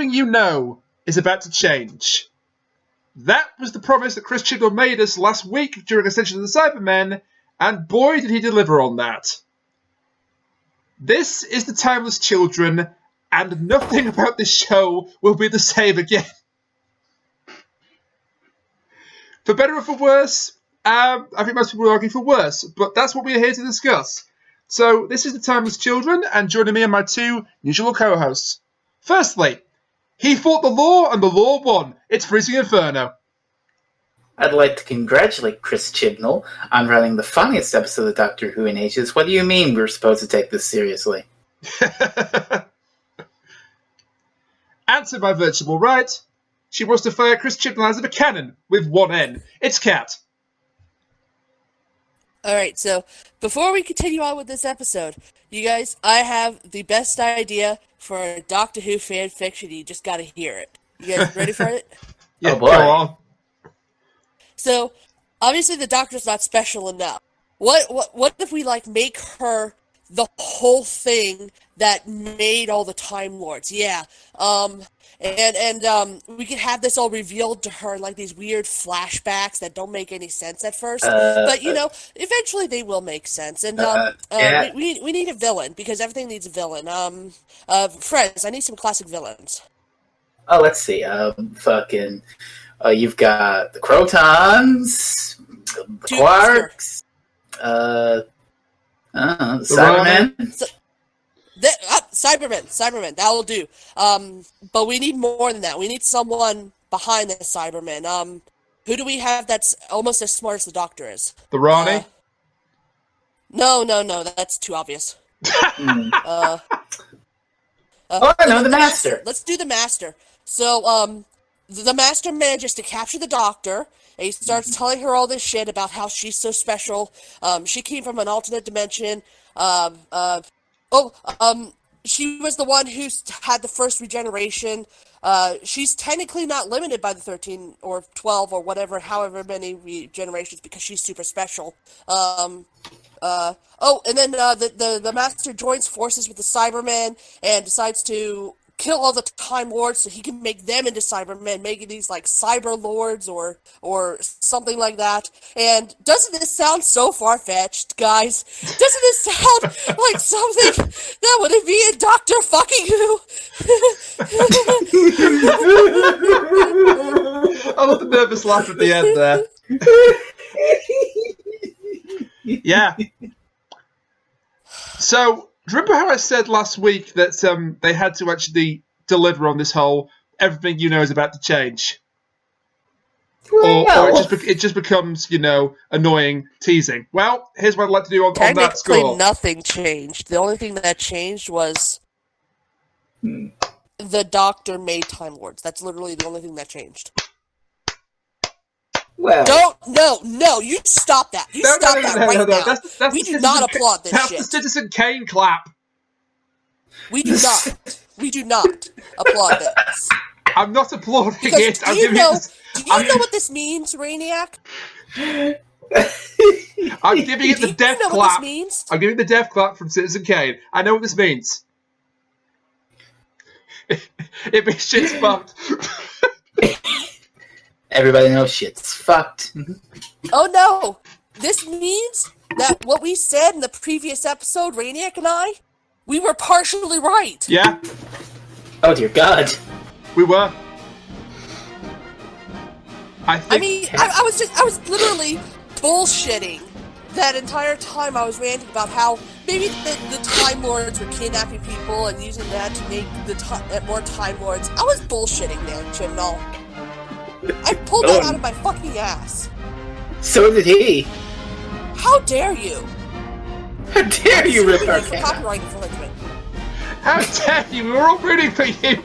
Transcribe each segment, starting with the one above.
everything you know is about to change. That was the promise that Chris Chibnall made us last week during Ascension of the Cybermen, and boy did he deliver on that. This is the Timeless Children, and nothing about this show will be the same again. For better or for worse, I think most people will argue for worse, but that's what we are here to discuss. So, this is the Timeless Children, and joining me are my two usual co-hosts. Firstly, he fought the law, and the law won. It's FreezingInferno. I'd like to congratulate Chris Chibnall on running the funniest episode of Doctor Who in ages. What do you mean we're supposed to take this seriously? And to my virtual right, she wants to fire Chris Chibnall out of a cannon with one N. It's Kat. Alright, so before we continue on with this episode, you guys, I have the best idea for a Doctor Who fan fiction. You just gotta hear it. You guys ready for it? Yeah, oh boy. Go on. So, obviously the Doctor's not special enough. What if we, make her the whole thing that made all the Time Lords? Yeah. And we could have this all revealed to her in, these weird flashbacks that don't make any sense at first. But, eventually they will make sense. And, yeah. we need a villain, because everything needs a villain. Frez, I need some classic villains. Oh, let's see. You've got the Crotons, the Quarks, the Cybermen. Cybermen, that will do. But we need more than that. We need someone behind the Cybermen. Who do we have that's almost as smart as the Doctor is? The Ronnie? No, that's too obvious. I know the Master. Let's do the Master. So, the Master manages to capture the Doctor, and he starts telling her all this shit about how she's so special. She came from an alternate dimension. She was the one who had the first regeneration. She's technically not limited by the 13 or 12 or whatever, however many regenerations, because she's super special. And then the Master joins forces with the Cybermen and decides to kill all the Time Lords so he can make them into Cybermen, making these Cyber Lords or something like that. And doesn't this sound so far-fetched, guys? Doesn't this sound like something that would be in Doctor Fucking Who? I love the nervous laugh at the end there. Yeah. So, remember how I said last week that they had to actually deliver on this whole everything you know is about to change? Or it just becomes, annoying teasing. Well, here's what I'd like to do on that score. Technically, nothing changed. The only thing that changed was the Doctor made Time Lords. That's literally the only thing that changed. Well, no, you stop that. Stop that right now. That's we do not applaud this that's shit. That's the Citizen Kane clap. We do not applaud this. I'm not applauding Because it. do you know what this means, Rainiac? I'm giving it the death clap. What this means? I'm giving the death clap from Citizen Kane. I know what this means. It means shit's fucked. Everybody knows shit's fucked. Oh no! This means that what we said in the previous episode, Rainiac and I, we were partially right. Yeah. Oh dear God. We were. I was literally bullshitting that entire time. I was ranting about how maybe the Time Lords were kidnapping people and using that to make more Time Lords. I was bullshitting there, Chibnall. I pulled that out of my fucking ass. So did he. How dare you? How dare you rip our cat? Copyright infringement. How dare you? We were all rooting for you.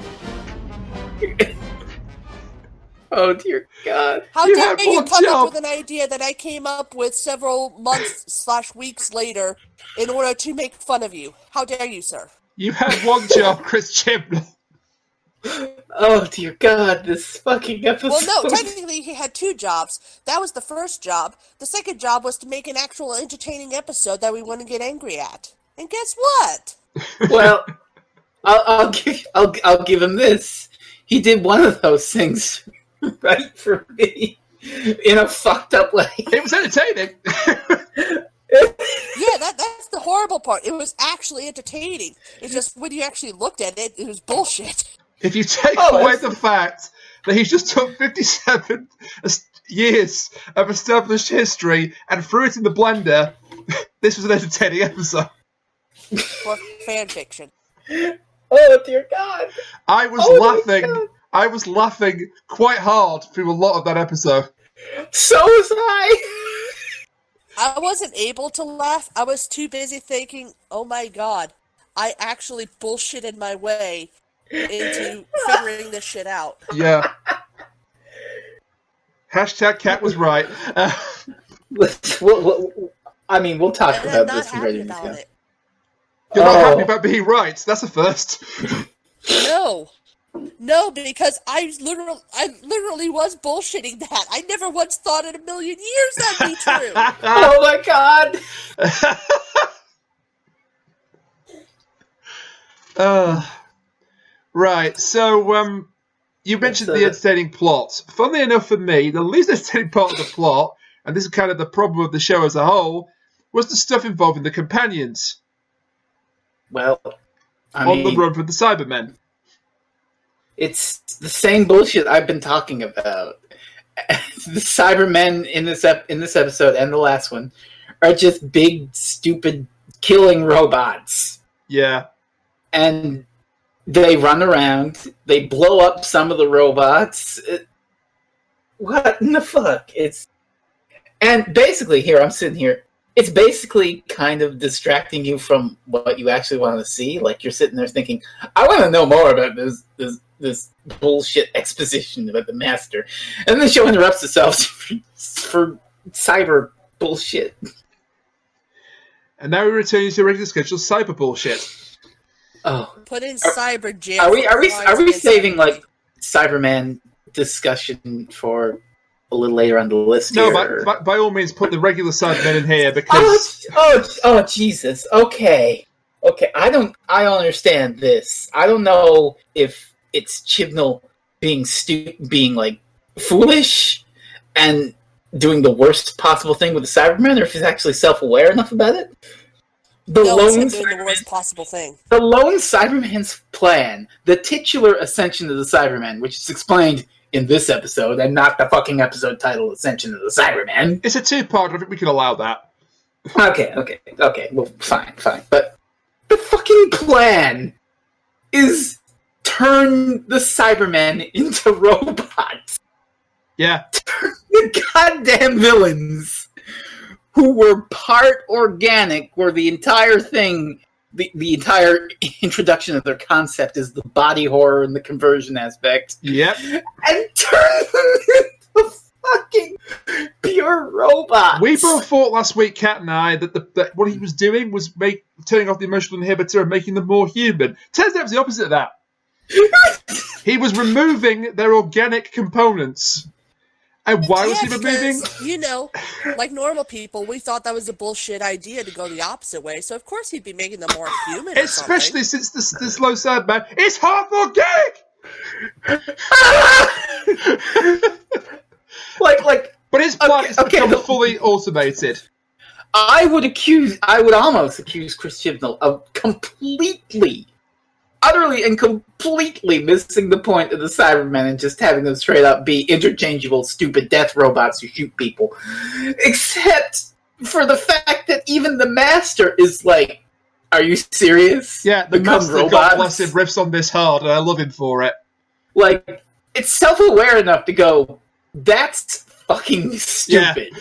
Oh dear God. How dare you come up with an idea that I came up with several months/weeks later in order to make fun of you? How dare you, sir? You had one job, Chris Chibnall. Oh dear God, this fucking episode. Well, no, technically he had two jobs. That was the first job. The second job was to make an actual entertaining episode that we wouldn't get angry at. And guess what? Well, I'll give him this. he did one of those things right for me in a fucked up way. It was entertaining. Yeah, that's the horrible part. It was actually entertaining. It's just when you actually looked at it, it was bullshit. If you take away the fact that he just took 57 years of established history and threw it in the blender, this was an entertaining episode. For fan fiction. Oh dear God! I was laughing. I was laughing quite hard through a lot of that episode. So was I. I wasn't able to laugh. I was too busy thinking, oh my God, I actually bullshitted my way into figuring this shit out. Yeah. Hashtag Kat was right. We'll talk And about I'm not this. happy about it. You're not happy about being right. That's a first. No, because I literally was bullshitting that. I never once thought in a million years that'd be true. Oh my God! Right, so you mentioned the entertaining plot. Funnily enough for me, the least entertaining part of the plot, and this is kind of the problem of the show as a whole, was the stuff involving the companions. Well, on the run from the Cybermen. It's the same bullshit I've been talking about. The Cybermen in this episode and the last one are just big, stupid, killing robots. Yeah. And they run around. They blow up some of the robots. What in the fuck? And basically, here, I'm sitting here. It's basically kind of distracting you from what you actually want to see. Like, you're sitting there thinking, I want to know more about this bullshit exposition about the Master. And then the show interrupts itself for cyber bullshit. And now we return to regular scheduled cyber bullshit. Oh. Put in cyber jail. Are we saving, like, Cyberman discussion for a little later on the list no, here? by all means, put the regular Cybermen in here because... Oh, Jesus. Okay. I don't understand this. I don't know if it's Chibnall being like foolish and doing the worst possible thing with the Cybermen, or if he's actually self-aware enough about it. It's doing the worst possible thing. The lone Cyberman's plan, the titular ascension of the Cybermen, which is explained in this episode, and not the fucking episode title, Ascension of the Cybermen. It's a two-part, I think we can allow that. Okay, well, fine. But the fucking plan is turn the Cybermen into robots. Yeah. Turn the goddamn villains who were part organic, where the entire thing, the entire introduction of their concept is the body horror and the conversion aspect. Yep. And turn them into fucking pure robots. We both thought last week, Kat and I, that what he was doing was turning off the emotional inhibitor and making them more human. Turns out it was the opposite of that. He was removing their organic components. And why was he removing? Because, like normal people, we thought that was a bullshit idea to go the opposite way. So of course he'd be making them more human. Especially since this low Cyberman is half organic. But his plan is to become fully automated. I would almost accuse Chris Chibnall of utterly and completely missing the point of the Cybermen and just having them straight up be interchangeable, stupid death robots who shoot people. Except for the fact that even the Master is like, are you serious? Yeah, the Master, God bless him, riffs on this hard, and I love him for it. Like, it's self-aware enough to go, that's fucking stupid. Yeah.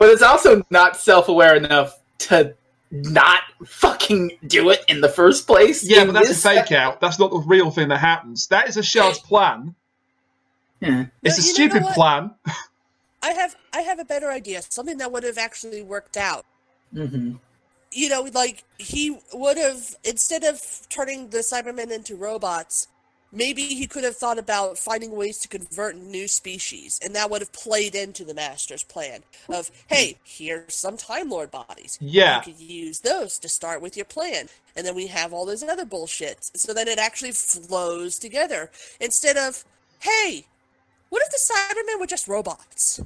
But it's also not self-aware enough to not fucking do it in the first place. Yeah, but that's a fake out. That's not the real thing that happens. That is a Shard's plan. Yeah. It's a stupid plan. I have a better idea. Something that would have actually worked out. Mm-hmm. Like, he would have, instead of turning the Cybermen into robots, maybe he could have thought about finding ways to convert new species, and that would have played into the Master's plan of, hey, here's some Time Lord bodies. Yeah. You could use those to start with your plan, and then we have all this other bullshit, so that it actually flows together, instead of, hey, what if the Cybermen were just robots?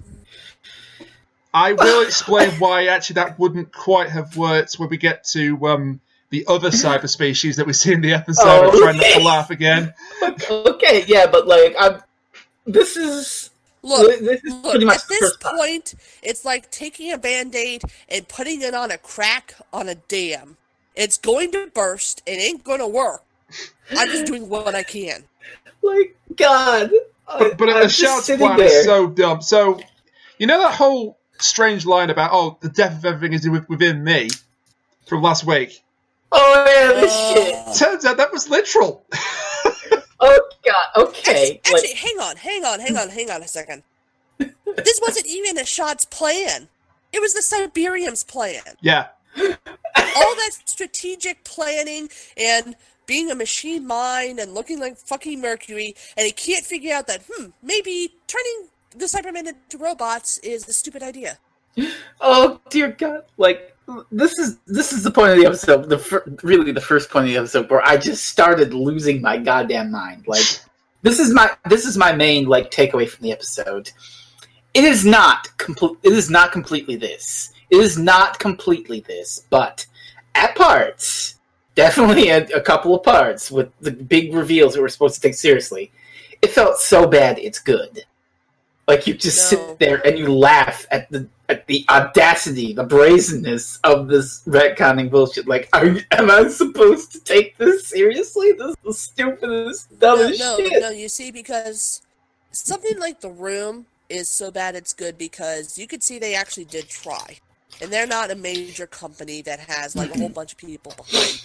I will explain why actually that wouldn't quite have worked when we get to the other cyber species that we see in the episode. I'm trying not to laugh again. Okay, yeah, but like, this is pretty much at this point, it's like taking a Band-Aid and putting it on a crack on a dam. It's going to burst. It ain't going to work. I'm just doing what I can. Like, God. But the Shard's plan is so dumb. So, you know that whole strange line about, the death of everything is within me from last week? Oh, yeah, this shit. Turns out that was literal. Oh, God, okay. Actually, hang on a second. This wasn't even Ashad's plan. It was the Siberium's plan. Yeah. All that strategic planning and being a machine mind and looking like fucking Mercury, and he can't figure out that, maybe turning the Cybermen into robots is a stupid idea. Oh, dear God. Like, this is the point of the episode, really the first point of the episode where I just started losing my goddamn mind. Like, this is my main, like, takeaway from the episode. It is not completely this. It is not completely this, but at parts, definitely a couple of parts with the big reveals that we're supposed to take seriously, it felt so bad it's good. Like, you just sit there and you laugh at the audacity, the brazenness of this retconning bullshit. Like, am I supposed to take this seriously? This is the stupidest, dumbest shit. No, you see, because something like The Room is so bad it's good because you could see they actually did try. And they're not a major company that has, like, a whole bunch of people behind.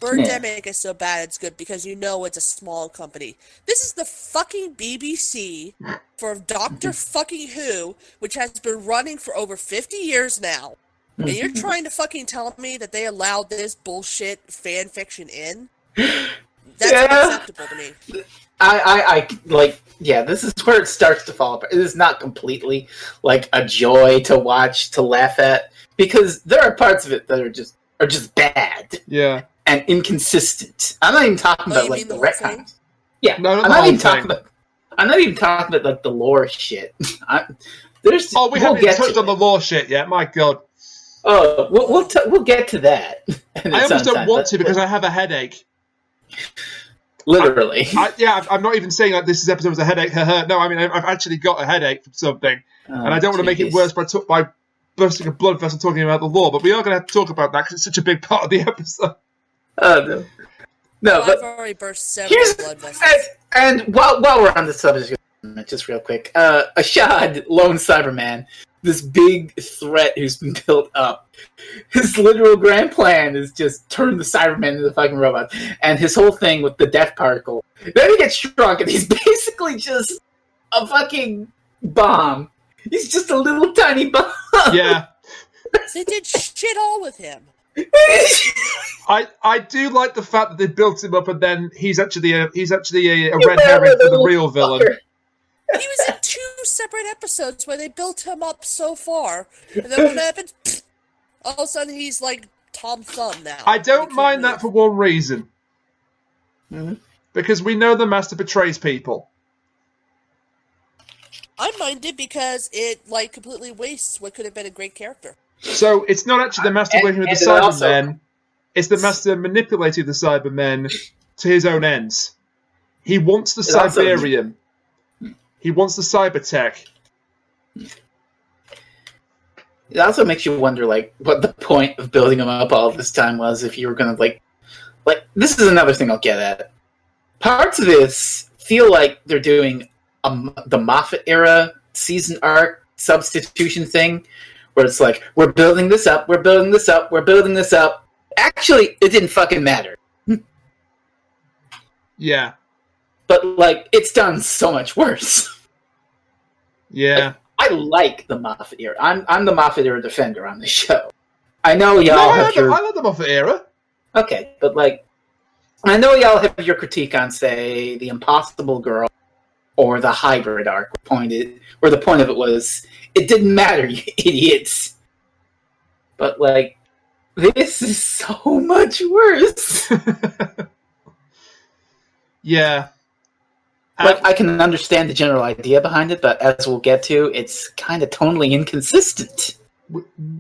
Birdemic is so bad it's good because you know it's a small company. This is the fucking BBC for Doctor fucking Who, which has been running for over 50 years now. And you're trying to fucking tell me that they allowed this bullshit fan fiction in? That's unacceptable to me. I like, this is where it starts to fall apart. It is not completely, like, a joy to watch, to laugh at, because there are parts of it that are just bad. Yeah. And inconsistent. I'm not even talking about, like, the retcons. Yeah. No, I'm not even talking about, like, the lore shit. We haven't even touched on the lore shit yet, my God. Oh, we'll get to that. I almost don't want to because I have a headache. Literally. I'm not even saying like this episode was a headache. No, I mean, I've actually got a headache from something. And I don't want to make it worse by bursting a blood vessel talking about the law, but we are going to have to talk about that because it's such a big part of the episode. Oh, no. I've already burst several blood vessels. And while we're on the subject, just real quick, Ashad, lone Cyberman, this big threat who's been built up, his literal grand plan is just turn the Cybermen into fucking robots. And his whole thing with the death particle. Then he gets shrunk and he's basically just a fucking bomb. He's just a little tiny bomb. Yeah. They did shit all with him. I do like the fact that they built him up and then he's actually a red herring for the real villain. He was in 2 separate episodes where they built him up so far, and then what happens? All of a sudden he's like Tom Thumb now. I don't mind that for one reason. Mm-hmm. Because we know the Master betrays people. I mind it because it like completely wastes what could have been a great character. So it's not actually the Master working with the Cybermen, it's the Master manipulating the Cybermen to his own ends. He wants the Cyberium. He wants the cyber tech. It also makes you wonder, like, what the point of building them up all this time was if you were going to, like, this is another thing I'll get at. Parts of this feel like they're doing the Moffat-era season arc substitution thing, where it's like, we're building this up, we're building this up, we're building this up. Actually, it didn't fucking matter. Yeah. But, like, it's done so much worse. Yeah. I like the Moffat era. I'm the Moffat era defender on the show. I know y'all have your... I love the Moffat era. Okay, but, like, I know y'all have your critique on, say, the Impossible Girl or the Hybrid arc, where the point of it was, it didn't matter, you idiots. But, like, this is so much worse. Yeah. Like, I can understand the general idea behind it, but as we'll get to, it's kind of tonally inconsistent.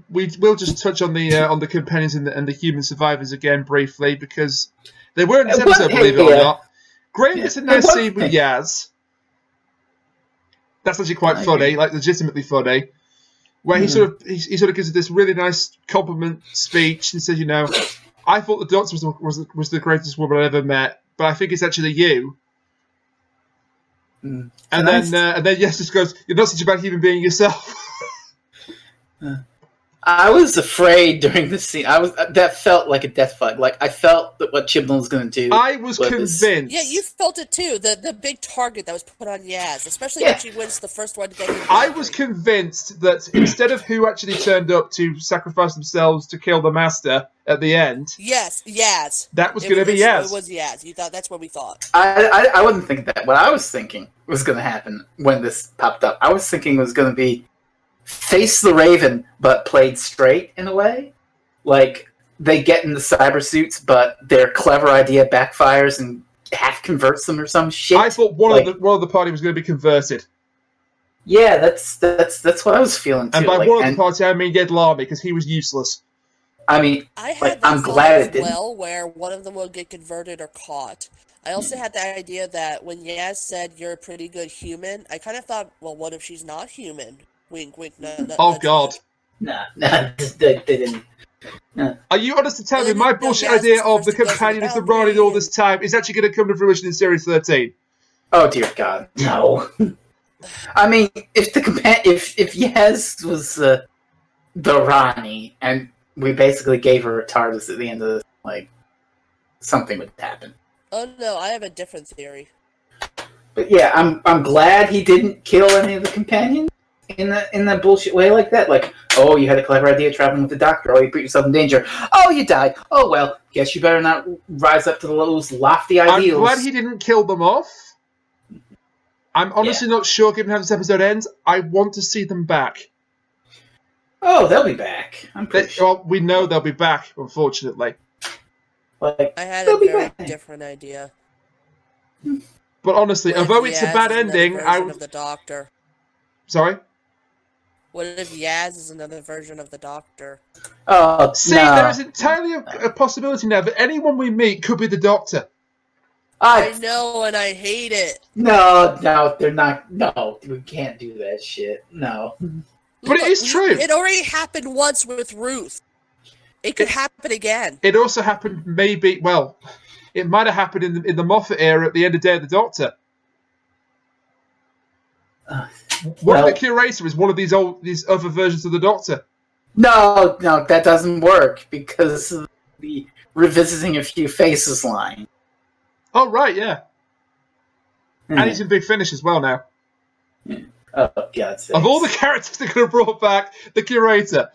We'll just touch on the companions and the human survivors again briefly, because they were in this episode, believe it or not. Graham gets a nice scene with Yaz. That's actually quite funny, like legitimately funny. Where he sort of gives this really nice compliment speech and says, I thought the Doctor was the greatest woman I ever met, but I think it's actually you. And then Yaz just goes, you're not such a bad human being yourself. I was afraid during the scene. That felt like a death fight. Like, I felt that what Chibnall was going to do. I was convinced. Yeah, you felt it too. The big target that was put on Yaz, especially when she wins the first one to get him. I was convinced that instead of who actually turned up to sacrifice themselves to kill the Master at the end. Yes, Yaz. That was going to be Yaz. It was Yaz. You thought that's what we thought. I wasn't thinking that. What I was thinking was going to happen when this popped up, I was thinking it was going to be Face the Raven, but played straight in a way. Like, they get in the cyber suits, but their clever idea backfires and half converts them or some shit. I thought one of the party was going to be converted. Yeah, that's what I was feeling too. And by one of the party, I mean Yed Lamy, because he was useless. I mean, I had I'm glad it didn't. Well, where one of them will get converted or caught. I also had the idea that when Yaz said you're a pretty good human, I kind of thought, well, what if she's not human? Wink, wink, no. Oh, God. Nah, they didn't. Nah. Are you honest to tell me my bullshit idea of the companion of the Ronnie all this time is actually going to come to fruition in Series 13? Oh, dear God, no. I mean, if Yaz was the Ronnie, and we basically gave her a TARDIS at the end of this, like, something would happen. Oh, no, I have a different theory. But yeah, I'm glad he didn't kill any of the companions in that bullshit way like that. Like, oh, you had a clever idea traveling with the Doctor. Oh, you put yourself in danger. Oh, you died. Oh, well, guess you better not rise up to those lofty ideals. I'm glad he didn't kill them off. I'm honestly not sure, given how this episode ends. I want to see them back. Oh, they'll be back. I'm pretty sure. Well, we know they'll be back, unfortunately. Like, I had a very different idea. But honestly, although it's a bad ending, of the Doctor. Sorry? What if Yaz is another version of the Doctor? Oh, see, there is entirely a possibility now that anyone we meet could be the Doctor. I know, and I hate it. No, they're not. No, we can't do that shit. No. But it is true. It already happened once with Ruth. It could happen again. It also happened it might have happened in the Moffat era at the end of Day of the Doctor. What if the Curator is one of these other versions of the Doctor? No, that doesn't work because of the revisiting a few faces line. Oh, right, yeah. And he's in Big Finish as well now. Oh, God's sakes. Of all the characters that could have brought back the Curator.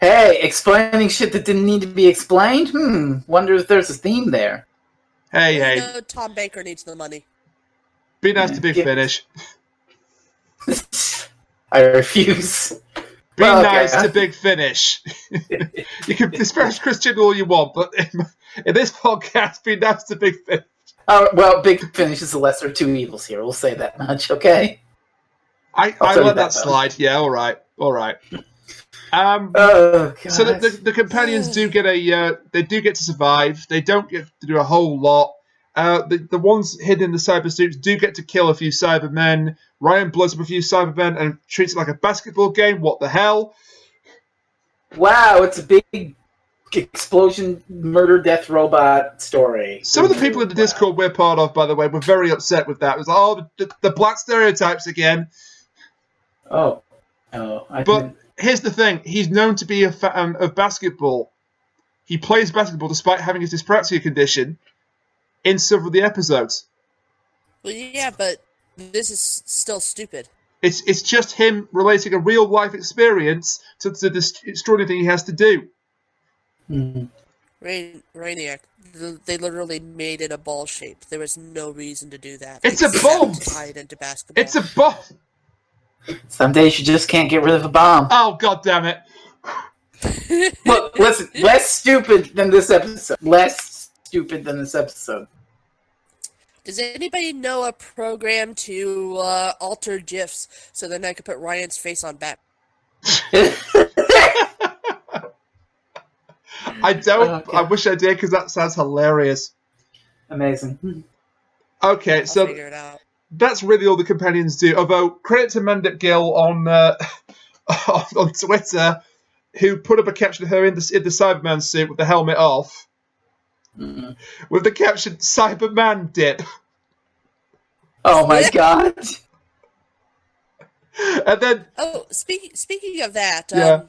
Hey, explaining shit that didn't need to be explained? Wonder if there's a theme there. Hey. No, Tom Baker needs the money. Be nice to Big Finish. I refuse. Be nice to Big Finish. You can disparage Christian all you want, but in this podcast, be nice to Big Finish. Well, Big Finish is the lesser of two evils here. We'll say that much, okay? I let that slide. Yeah, all right. Oh, God. So the companions do get they do get to survive. They don't get to do a whole lot. The ones hidden in the cyber suits do get to kill a few Cybermen. Ryan blows up a few Cybermen and treats it like a basketball game. What the hell? Wow, it's a big explosion, murder, death robot story. Some of the people in the Discord we're part of, by the way, were very upset with that. It was like, the black stereotypes again. But here's the thing. He's known to be a fan of basketball. He plays basketball despite having his dyspraxia condition in several of the episodes. Well, yeah, but this is still stupid. It's just him relating a real-life experience to the extraordinary thing he has to do. Mm-hmm. Rainiac, they literally made it a ball shape. There was no reason to do that. It's a bomb! To tie it into basketball. It's a bomb! Some days you just can't get rid of a bomb. Oh, god damn it. Look, listen, less stupid than this episode. Less stupid than this episode. Does anybody know a program to alter GIFs so then I could put Ryan's face on back? I don't. Okay. I wish I did because that sounds hilarious. Amazing. Okay, I'll so figure it out. that's really all the companions do. Although, credit to Mandip Gill on on Twitter, who put up a caption of her in the Cyberman suit with the helmet off, with the caption "Cyberman dip." Oh my god. And then, speaking of that, yeah.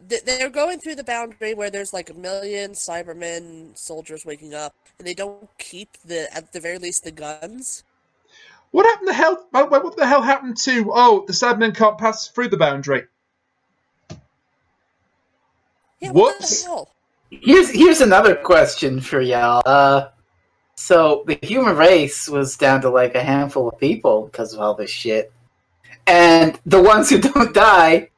They're going through the boundary where there's like 1 million Cybermen soldiers waking up, and they don't keep at the very least the guns. What happened? What the hell happened to? The Cybermen can't pass through the boundary. Yeah, Whoops. what the hell? Here's another question for y'all. So the human race was down to like a handful of people because of all this shit, and the ones who don't die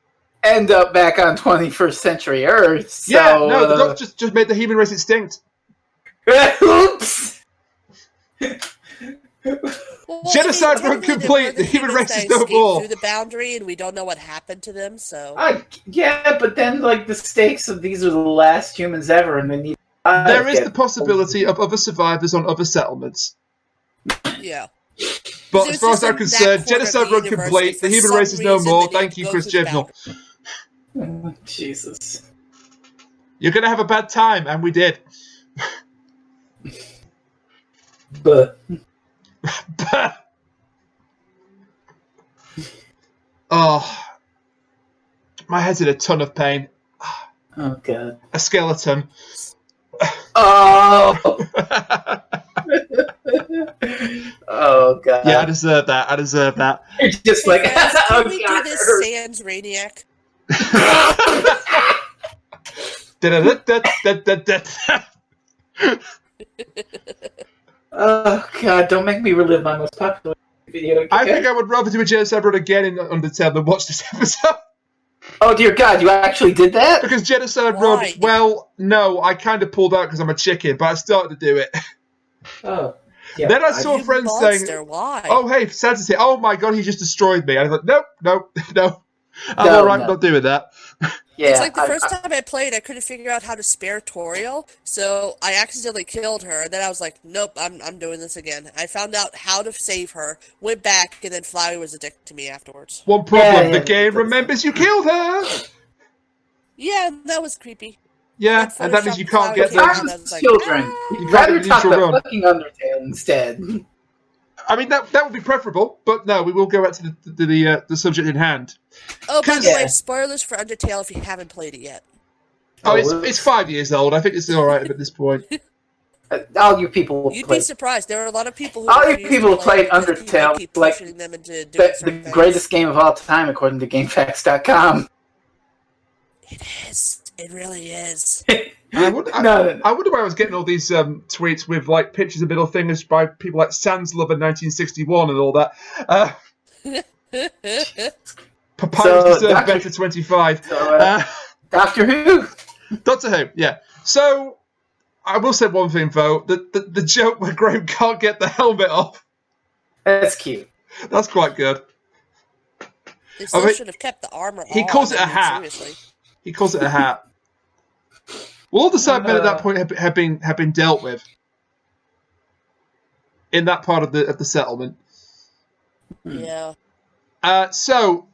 end up back on 21st century Earth. So, Yeah, no, the doctor just made the human race extinct. Oops. Well, Genocide run technically, complete. The human race is no more. Through the boundary, and we don't know what happened to them. So Yeah, but then like the stakes of these are the last humans ever, and they need. There is the possibility of other survivors on other settlements. yeah. But as far as I'm concerned, genocide run complete. The human race is no more. Thank you, Chris Chibnall. Oh, Jesus. You're going to have a bad time, and we did. But oh, my head's in a ton of pain. oh god. A skeleton. Oh. Oh god. Yeah, I deserve that. You're just like, Can oh we god. do this sans Rainiac? Oh god, don't make me relive my most popular video game. I think I would rather do a genocide run again in Undertale than watch this episode. Oh dear god, you actually did that? Because genocide Why? run, well, no, I kind of pulled out because I'm a chicken, but I started to do it. Oh. Yeah, Then I saw You friends monster, saying, why? "Oh hey, Santa's here. Oh my god, he just destroyed me." And I was like, "Nope, I'm No, alright, no. not doing that." yeah, It's like the first time I played, I couldn't figure out how to spare Toriel, so I accidentally killed her, and then I was like, nope, I'm doing this again. I found out how to save her, went back, and then Flowey was addicted to me afterwards. One problem: Yeah, the game remembers you killed her. Yeah, that was creepy. Yeah, and that means you can't get Photoshop the. came out, and I was like, children. ah. You'd You rather can't do talk neutral about run. fucking Undertale instead. I mean, that would be preferable, but no, we will go back to the subject in hand. Oh, by the Yeah. way, spoilers for Undertale if you haven't played it yet. Oh, Oh, it's 5 years old. I think it's all right at this point. All you people You'd play be surprised. There are a lot of people who All you refuse people to who play played because people Undertale, keep like, pushing them into doing the certain things. greatest game of all time, according to GameFAQs.com. It is. It really is. I wonder where I was getting all these tweets with like pictures of middle fingers by people like Sans Lover 1961 and all that. Papyrus deserves better 25. Doctor Who. Doctor Who, yeah. So I will say one thing though: the joke where Graham can't get the helmet off. That's cute. That's quite good. They still mean, should have kept the armor on. he calls it a I mean, hat. Seriously. He calls it a hat. Well, all the Cybermen at that point have been dealt with in that part of the settlement. Yeah. So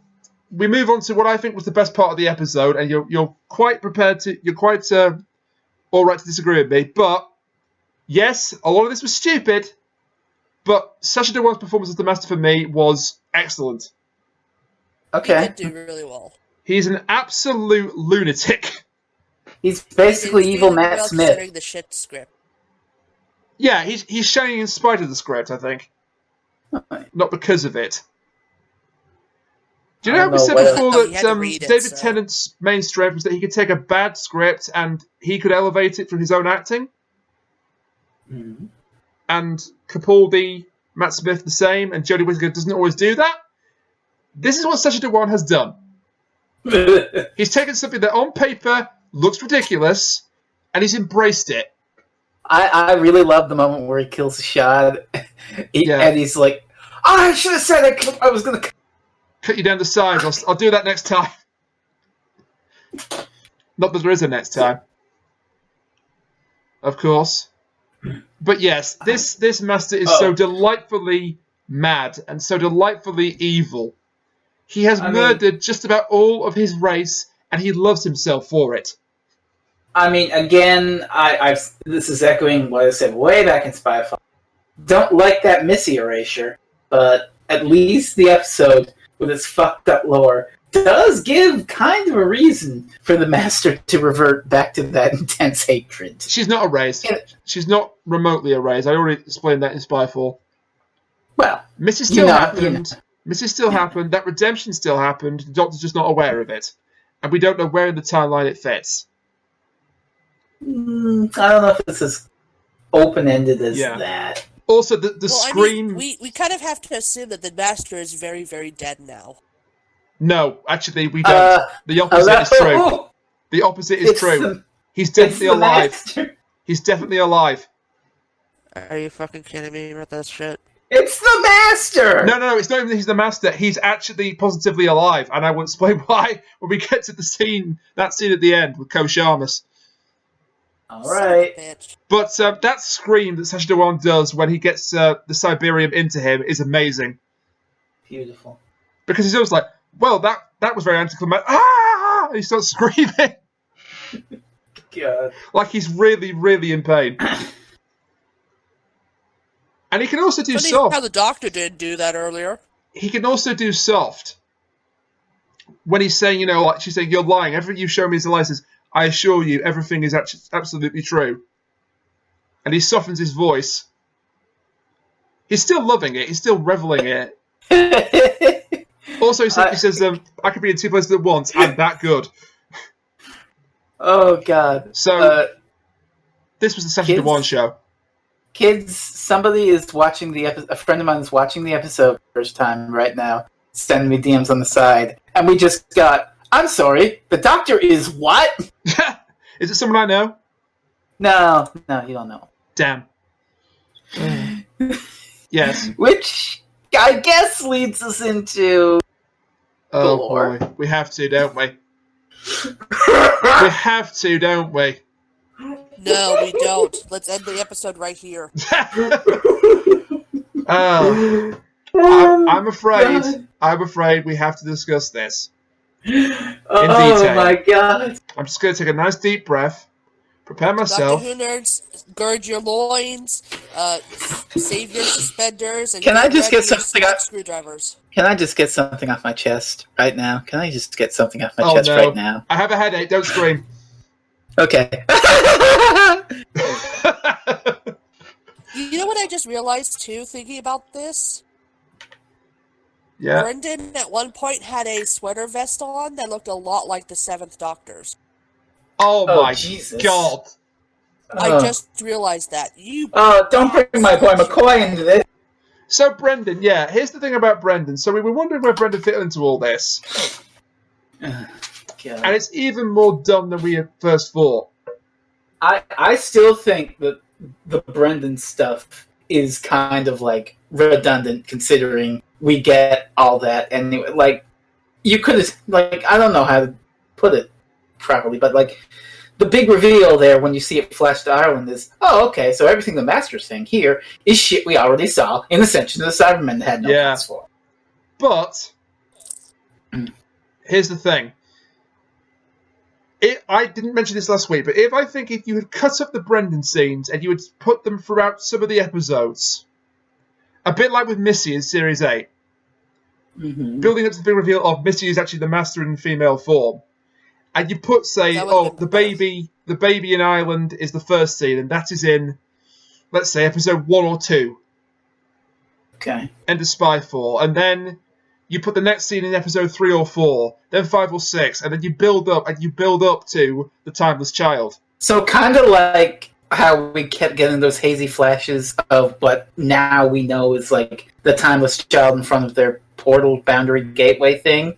we move on to what I think was the best part of the episode, and you're quite prepared to all right to disagree with me, but yes, a lot of this was stupid, but Sacha Dhawan's performance as the Master for me was excellent. Okay. He did do really well. He's an absolute lunatic. He's basically He's evil doing Matt well Smith. considering the shit script. Yeah, he's shining in spite of the script, I think. Not because of it. Do you know how we said what before No, he that had to read it, David so- Tennant's main strength was that he could take a bad script and he could elevate it through his own acting? Mhm. And Capaldi, Matt Smith the same, and Jodie Whittaker doesn't always do that? This is what Sacha Dhawan has done. He's taken something that on paper looks ridiculous, and he's embraced it. I really love the moment where he kills Shad, and he's like, I should have said I was going to... Cut you down the sides. I'll do that next time. Not that there is a next time. Of course. But yes, this master is so delightfully mad and so delightfully evil. He has murdered just about all of his race, and he loves himself for it. I mean, again, this is echoing what I said way back in Spyfall. Don't like that Missy erasure, but at least the episode with its fucked up lore does give kind of a reason for the Master to revert back to that intense hatred. She's not erased. She's not remotely erased. I already explained that in Spyfall. Well, Missy still happened. Missy still happened. That redemption still happened. The Doctor's just not aware of it. And we don't know where in the timeline it fits. I don't know if it's as open-ended as that. Also, the scream... I mean, we kind of have to assume that the Master is very, very dead now. No, actually, we don't. The opposite is true. The opposite is true. He's definitely alive. Master. He's definitely alive. Are you fucking kidding me about that shit? It's the Master! No, it's not even that he's the Master. He's actually positively alive, and I will explain why when we get to that scene at the end with Ko Sharmas. Alright. But that scream that Sacha Dhawan does when he gets the Cyberium into him is amazing. Beautiful. Because he's always like, well, that was very anticlimactic. Ah! And he starts screaming. God. Like he's really, really in pain. And he can also do soft. How the Doctor did do that earlier. He can also do soft. When he's saying, like she's saying, you're lying. Everything you show me is a lie. He says, I assure you, everything is absolutely true. And he softens his voice. He's still loving it. He's still reveling in it. Also, he says, I could be in two places at once. I'm that good. Oh, God. So, this was the Sacha Dhawan Show. Kids, somebody is watching the episode. A friend of mine is watching the episode first time right now. Sending me DMs on the side. And we just got, I'm sorry, the Doctor is what? Is it someone I know? No, you don't know. Damn. Yes. Which, I guess, leads us into... Oh, boy. We have to, don't we? We have to, don't we? No, we don't. Let's end the episode right here. I'm afraid we have to discuss this. In detail. Oh my God. I'm just going to take a nice deep breath, prepare myself. Doctor Who nerds, gird your loins, save your suspenders, and Can I just get your something screwdrivers. Can I just get something off my chest right now? Can I just get something off my chest right now? I have a headache, don't scream. Okay. You know what I just realized, too, thinking about this? Yeah. Brendan, at one point, had a sweater vest on that looked a lot like the Seventh Doctor's. Oh my Jesus. God. I just realized that. Don't bring my boy McCoy into this. So, Brendan, here's the thing about Brendan. So we were wondering where Brendan fit into all this. And it's even more dumb than we had first thought. I still think that the Brendan stuff is kind of like redundant, considering we get all that anyway. Like, you could have, like, I don't know how to put it properly, but like the big reveal there when you see it flash to Ireland is, oh, okay, so everything the Master's saying here is shit we already saw in Ascension of the Cybermen that had no plans for. But here's the thing. I didn't mention this last week, but if you had cut up the Brendan scenes and you had put them throughout some of the episodes, a bit like with Missy in Series 8, building up to the big reveal of Missy is actually the Master in female form, and you put, say, the baby in Ireland is the first scene, and that is in, let's say, episode 1 or 2. Okay. End of Spyfall, and then you put the next scene in episode 3 or 4, then 5 or 6, and then you build up to the Timeless Child. So kind of like how we kept getting those hazy flashes of what now we know is like the Timeless Child in front of their portal boundary gateway thing,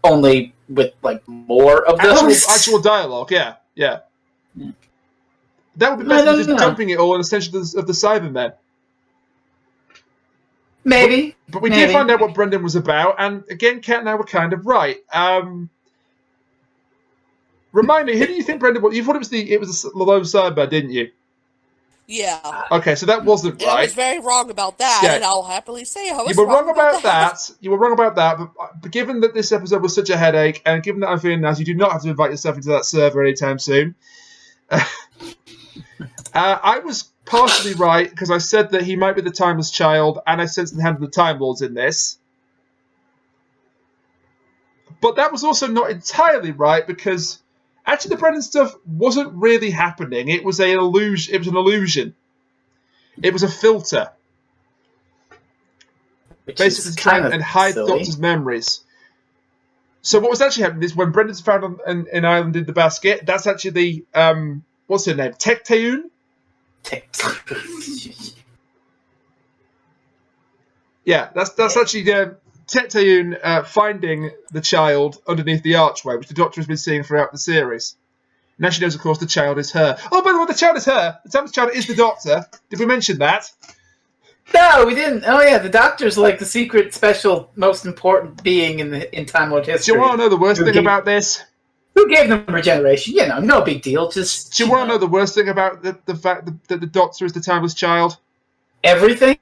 only with like more of those. Actual dialogue, yeah. That would be better than just dumping it all in the center of the Cybermen. Maybe. But we did find out what Brendan was about, and again, Kat and I were kind of right. Remind me, who do you think Brendan was? You thought it was the lone Cyber, didn't you? Yeah. Okay, so that wasn't right. I was very wrong about that, and I'll happily say I was You were wrong about that. You were wrong about that, but given that this episode was such a headache, and given that I'm feeling nice, you do not have to invite yourself into that server anytime soon. I was partially right, because I said that he might be the Timeless Child, and I sensed the hand of the Time Lords in this. But that was also not entirely right, because actually the Brendan stuff wasn't really happening. It was an illusion. It was a filter. Basically to try and hide the Doctor's memories. So what was actually happening is when Brendan's found in Island in the basket, that's actually the, what's her name? Tecteun? Yeah, that's actually Tecteun finding the child underneath the archway, which the Doctor has been seeing throughout the series. Now she knows, of course, the child is her. Oh, by the way, the child is her. The Timeless Child is the Doctor. Did we mention that? No, we didn't. Oh yeah, the Doctor's like the secret, special, most important being in Time Lord history. Do you want to know the worst thing about this? Who gave them regeneration? You know, no big deal. Just do you want to know the worst thing about the fact that the Doctor is the Timeless Child? Everything?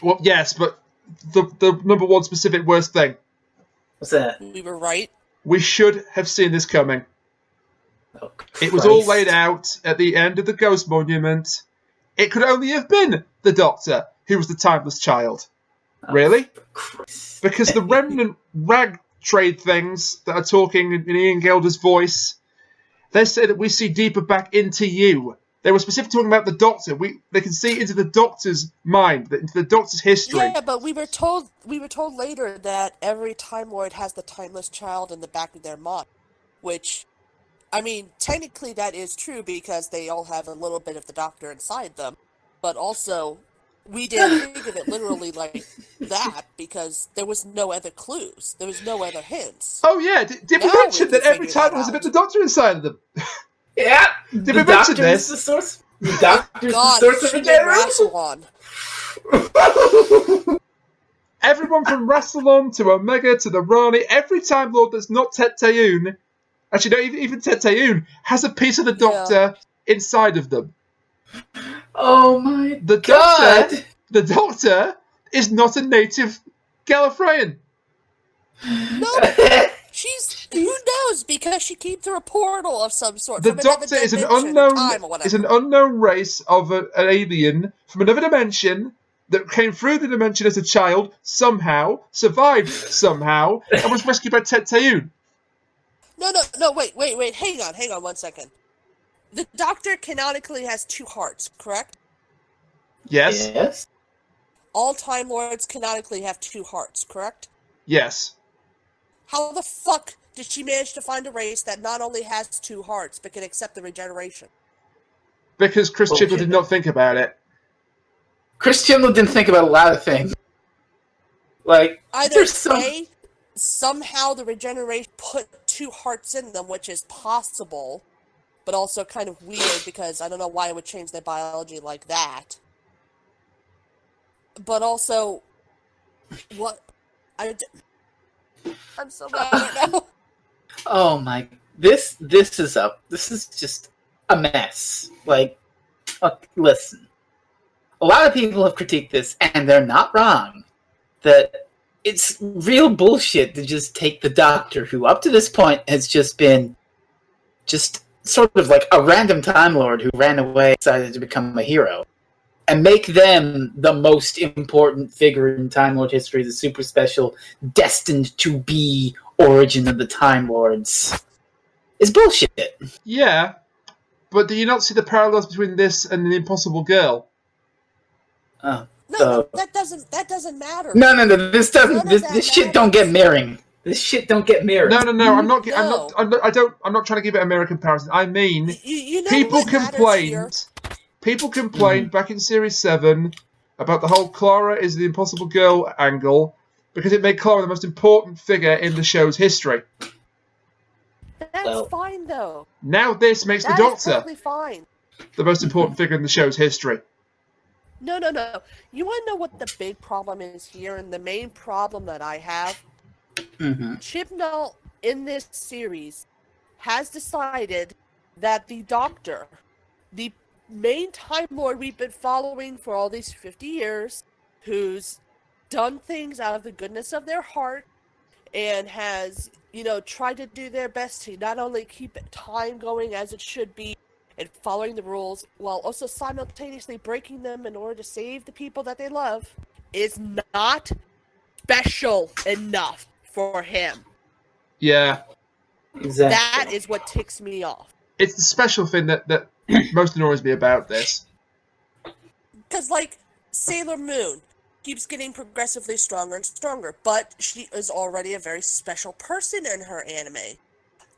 Well, yes, but the number one specific worst thing. What's that? We were right. We should have seen this coming. Oh, it was all laid out at the end of the Ghost Monument. It could only have been the Doctor who was the Timeless Child. Really? Because the remnant rag trade things that are talking in Ian Gelder's voice, they say that we see deeper back into you. They were specifically talking about the Doctor. They can see into the Doctor's mind, into the Doctor's history. Yeah, but we were told later that every Time Lord has the Timeless Child in the back of their mind, which, I mean, technically that is true because they all have a little bit of the Doctor inside them, but also we didn't think of it literally like that because there was no other clues. There was no other hints. Oh yeah, did we mention that every time there was a bit of the Doctor inside of them? Yeah. Did we mention this? The source. The Doctor's the source of regeneration. Everyone from Rassilon to Omega to the Rani, every Time Lord that's not Tecteun, actually no, even Tecteun, has a piece of the Doctor inside of them. Oh my God! The Doctor is not a native Gallifreyan. No, she's who knows because she came through a portal of some sort. The Doctor is an unknown race of an alien from another dimension that came through the dimension as a child somehow, survived somehow, and was rescued by Tecteun. No, wait, hang on 1 second. The Doctor canonically has 2 hearts, correct? Yes. All Time Lords canonically have 2 hearts, correct? Yes. How the fuck did she manage to find a race that not only has 2 hearts, but can accept the regeneration? Because Chris Chibnall did not think about it. Chris Chibnall didn't think about a lot of things. Like, either somehow the regeneration put 2 hearts in them, which is possible, but also kind of weird because I don't know why it would change their biology like that. But also, what? I'm so mad right now. Oh my! This is just a mess. Like, listen, a lot of people have critiqued this, and they're not wrong. That it's real bullshit to just take the Doctor, who up to this point has just been sort of like a random Time Lord who ran away and decided to become a hero, and make them the most important figure in Time Lord history, the super special, destined to be origin of the Time Lords. It's bullshit. Yeah, but do you not see the parallels between this and The Impossible Girl? Oh. No, that doesn't matter. No. This doesn't. This shit don't get mirroring. This shit don't get mirrored. No. I'm not trying to give it a mirror comparison. I mean, you know people complained. People complained back in Series 7 about the whole Clara is the impossible girl angle because it made Clara the most important figure in the show's history. That's fine, though. Now this makes the Doctor totally fine. the most important figure in the show's history. No. You want to know what the big problem is here, and the main problem that I have? Chibnall, in this series, has decided that the Doctor, the main Time Lord we've been following for all these 50 years, who's done things out of the goodness of their heart, and has, tried to do their best to not only keep time going as it should be, and following the rules, while also simultaneously breaking them in order to save the people that they love, is not special enough for him. Yeah. Exactly. That is what ticks me off. It's the special thing that most annoys me about this. Because, Sailor Moon keeps getting progressively stronger and stronger, but she is already a very special person in her anime.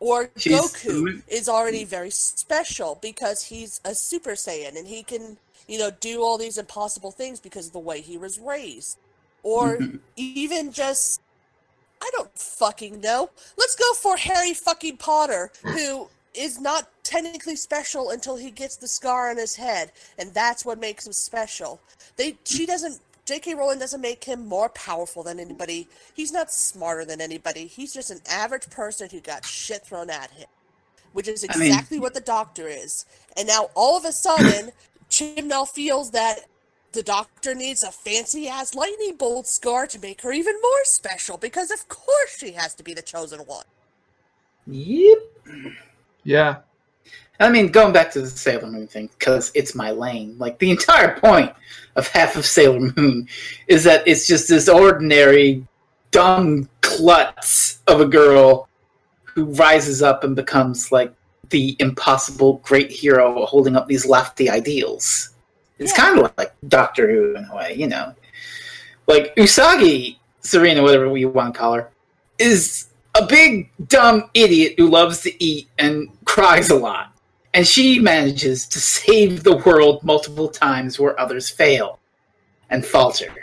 Or Goku is already very special because he's a Super Saiyan and he can, do all these impossible things because of the way he was raised. Or even just, I don't fucking know. Let's go for Harry fucking Potter, who is not technically special until he gets the scar on his head, and that's what makes him special. J.K. Rowling doesn't make him more powerful than anybody. He's not smarter than anybody. He's just an average person who got shit thrown at him, which is exactly what the Doctor is. And now, all of a sudden, Chibnall feels that the Doctor needs a fancy-ass lightning bolt scar to make her even more special, because of course she has to be the chosen one. Yep. Yeah. I mean, going back to the Sailor Moon thing, because it's my lane. The entire point of half of Sailor Moon is that it's just this ordinary, dumb klutz of a girl who rises up and becomes, the impossible great hero holding up these lofty ideals. It's kind of like Doctor Who, in a way, Usagi, Serena, whatever you want to call her, is a big, dumb idiot who loves to eat and cries a lot. And she manages to save the world multiple times where others fail and falter.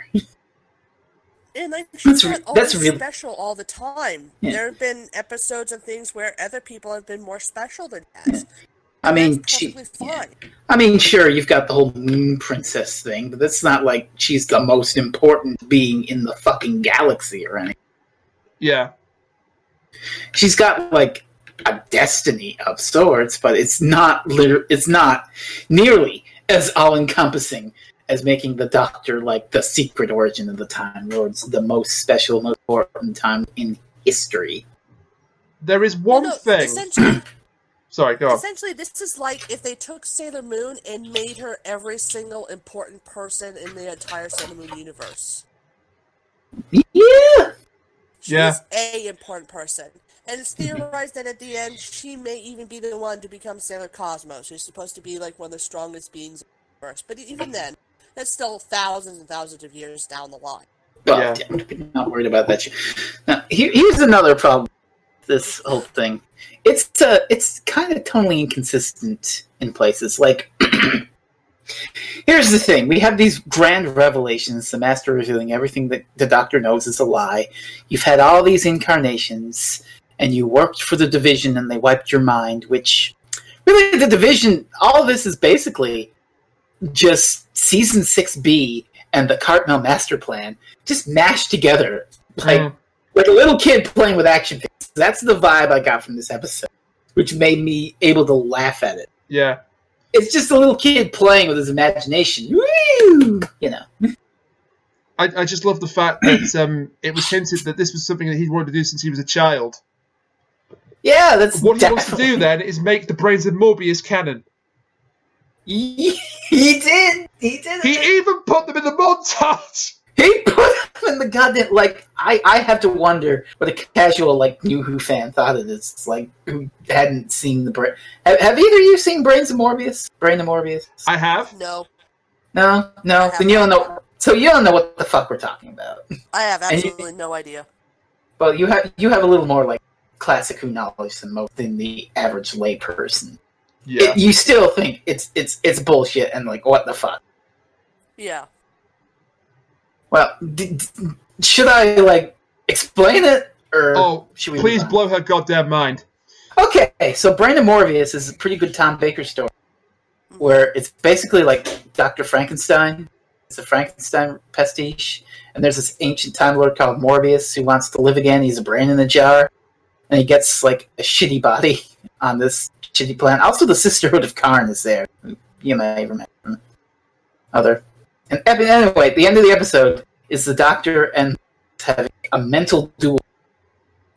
And she's not always really special all the time. Yeah. There have been episodes and things where other people have been more special than that. I mean, fine. I mean, sure, you've got the whole Moon Princess thing, but that's not like she's the most important being in the fucking galaxy or anything. Yeah. She's got a destiny of sorts, but it's not nearly as all-encompassing as making the Doctor the secret origin of the Time Lords, the most special, most important time in history. There is one thing. Sorry, go on. Essentially, this is like if they took Sailor Moon and made her every single important person in the entire Sailor Moon universe. Yeah! She's a important person. And it's theorized that at the end, she may even be the one to become Sailor Cosmos, who's supposed to be one of the strongest beings in the universe. But even then, that's still thousands and thousands of years down the line. Well, I'm not worried about that shit. Now, here's another problem with this whole thing. It's kind of tonally inconsistent in places. Here's the thing. We have these grand revelations, the Master revealing everything that the Doctor knows is a lie. You've had all these incarnations, and you worked for the Division, and they wiped your mind, which, really, the Division, all of this is basically just Season 6B and the Cartmel Master Plan just mashed together. Like a little kid playing with action figures. That's the vibe I got from this episode, which made me able to laugh at it. Yeah. It's just a little kid playing with his imagination. Woo! I just love the fact that it was hinted that this was something that he'd wanted to do since he was a child. Yeah, that's what he wants to do then is make the brains of Morbius canon. He did. He even put them in the montage. He put them in the goddamn I have to wonder what a casual New Who fan thought of this. Who hadn't seen the brain. Have either of you seen Brains of Morbius? Brain of Morbius? I have. No. No. Then you don't know. So you don't know what the fuck we're talking about. I have absolutely no idea. Well, you have a little more like classic Who knowledge than the average layperson. Yeah. You still think it's bullshit and like what the fuck? Yeah. Well, should I like explain it or should we? Please blow her goddamn mind. Okay, so Brandon Morbius is a pretty good Tom Baker story, where it's basically like Dr. Frankenstein. It's a Frankenstein pastiche, and there's this ancient Time Lord called Morbius who wants to live again. He's a brain in a jar, and he gets like a shitty body on this shitty planet. Also, the Sisterhood of Karn is there. You may remember. And anyway, at the end of the episode is the Doctor and having a mental duel,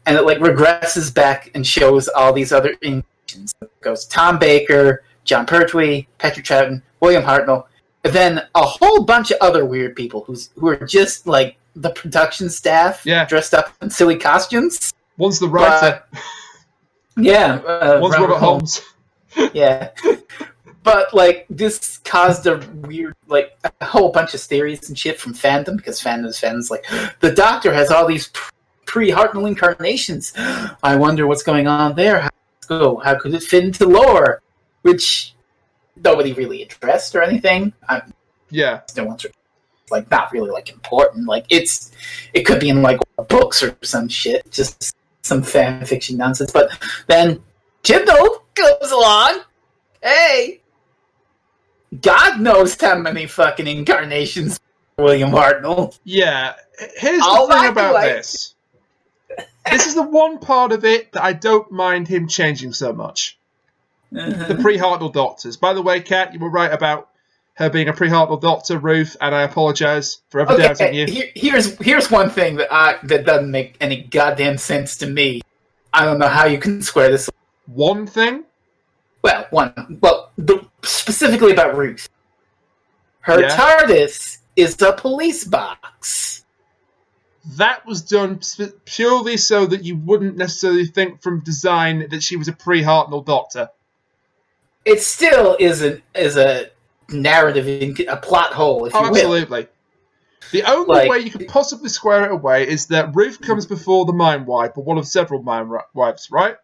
and it like regresses back and shows all these other incarnations. It goes Tom Baker, John Pertwee, Patrick Troughton, William Hartnell, and then a whole bunch of other weird people who are just like the production staff, dressed up in silly costumes. One's the writer. One's Robert Holmes. Yeah. But, like, this caused a weird, like, a whole bunch of theories and shit from fandom, because fandom's like, the Doctor has all these pre-Hartnell incarnations. I wonder what's going on there. How could it fit into lore? Which nobody really addressed or anything. Yeah. No one's like, not really, like, important. Like, it could be in, like, books or some shit. Just some fan fiction nonsense. But then Chibnall comes along. Hey! God knows how many fucking incarnations William Hartnell. Yeah. Here's the thing about this. This is the one part of it that I don't mind him changing so much. The pre-Hartnell Doctors. By the way, Kat, you were right about her being a pre-Hartnell Doctor, Ruth, and I apologise for ever doubting you. Here's one thing that doesn't make any goddamn sense to me. I don't know how you can square this. One thing? Specifically about Ruth. Her TARDIS is a police box. That was done purely so that you wouldn't necessarily think from design that she was a pre-Hartnell Doctor. It still is a narrative, a plot hole, if you will. Absolutely. The only way you could possibly square it away is that Ruth comes before the Mind Wipe, or one of several Mind Wipes, right?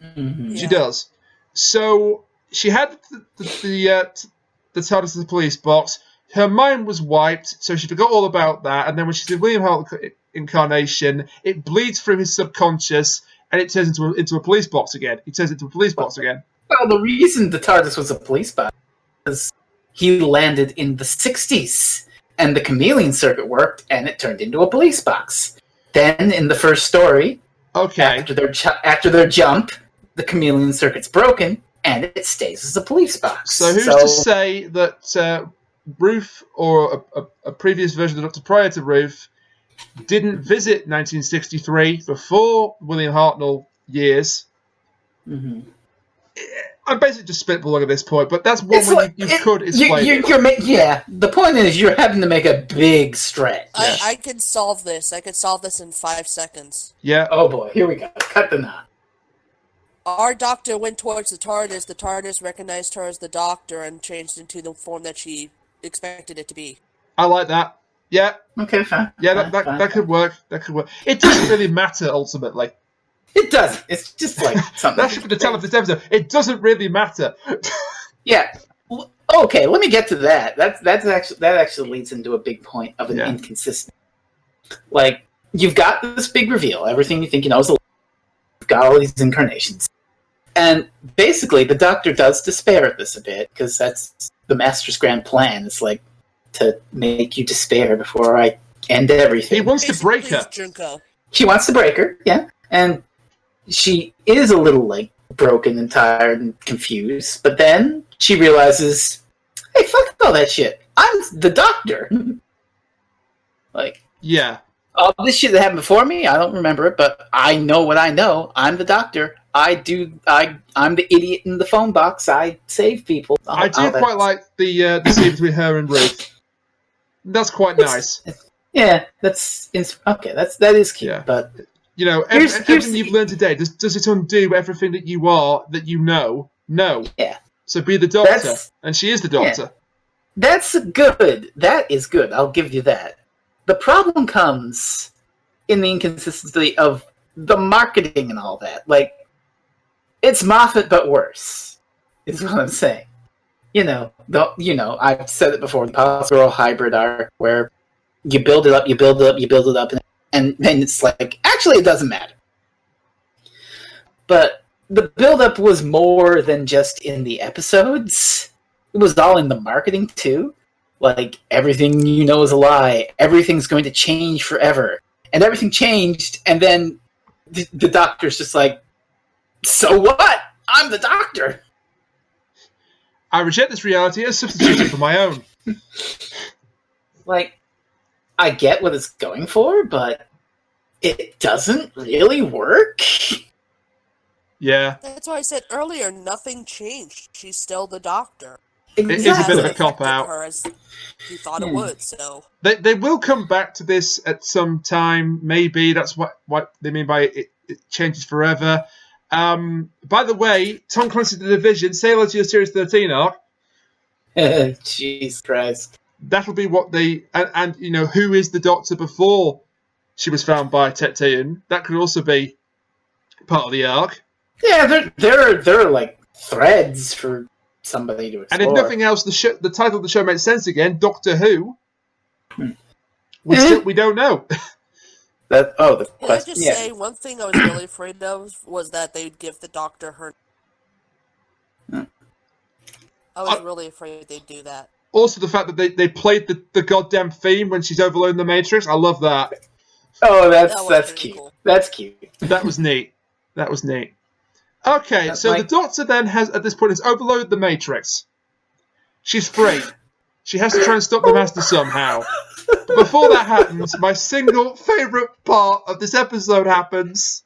Mm-hmm. She does. So she had the TARDIS as a police box. Her mind was wiped, so she forgot all about that. And then when she's in William Hartnell incarnation, it bleeds through his subconscious, and it turns into a police box again. He turns into a police box again. Well, the reason the TARDIS was a police box is he landed in the 60s, and the chameleon circuit worked, and it turned into a police box. Then, in the first story, after their jump, the chameleon circuit's broken, and it stays as a police box. So who's to say that Ruth, or a previous version of the Doctor prior to Ruth, didn't visit 1963 before William Hartnell years? Mm-hmm. I'm basically just spitballing at this point, but that's one way you could explain it. The point is you're having to make a big stretch. I can solve this. I could solve this in 5 seconds. Yeah. Oh boy, here we go. Cut the knot. Our Doctor went towards the TARDIS recognized her as the Doctor and changed into the form that she expected it to be. I like that. Yeah. Okay, fine. Yeah, that could work. That could work. It doesn't really matter, ultimately. It doesn't. It's just like something. That should be the title of this episode. It doesn't really matter. Yeah. Okay, let me get to that. That actually leads into a big point of an inconsistency. Like, you've got this big reveal. Everything you think you know is a lie. You've got all these incarnations. And basically, the Doctor does despair at this a bit, because that's the Master's grand plan. It's like to make you despair before I end everything. He wants to break her. Junko. She wants to break her, yeah. And she is a little, like, broken and tired and confused. But then she realizes, hey, fuck all that shit. I'm the Doctor. Like, yeah. All this shit that happened before me, I don't remember it, but I know what I know. I'm the Doctor. I'm the idiot in the phone box. I save people. I do quite like the scene between her and Ruth. That's quite nice. Yeah, that is cute. Yeah. But you know, everything you've learned today, does it undo everything that you are, that you know? No. Yeah. So be the Doctor, and she is the Doctor. That's good. That is good. I'll give you that. The problem comes in the inconsistency of the marketing and all that. Like, it's Moffat, but worse, is what I'm saying. I've said it before, the Possible hybrid arc, where you build it up, and then it's like, actually, it doesn't matter. But the build-up was more than just in the episodes. It was all in the marketing, too. Like, everything you know is a lie. Everything's going to change forever. And everything changed, and then the Doctor's just like, so what? I'm the Doctor. I reject this reality as substituted for my own. Like, I get what it's going for, but it doesn't really work. Yeah. That's why I said earlier, nothing changed. She's still the Doctor. Exactly. It is a bit of a cop-out. Her as he thought it would, so... They will come back to this at some time, maybe. That's what they mean by it changes forever. By the way, Tom Clancy's The Division, say hello to your Series 13 arc. Jesus Christ. That'll be what they... And who is the Doctor before she was found by Tecteun? That could also be part of the arc. Yeah, there are like threads for somebody to explore. And if nothing else, the title of the show makes sense again, Doctor Who. We don't know. Can I just say, one thing I was really afraid of was that they'd give the Doctor her... I was really afraid they'd do that. Also, the fact that they played the goddamn theme when she's overloading the Matrix, I love that. Oh, that's cute. Cool. That's cute. That was neat. Okay, so the Doctor then at this point, has overloaded the Matrix. She's free. She has to try and stop the Master somehow. But before that happens, my single favourite part of this episode happens.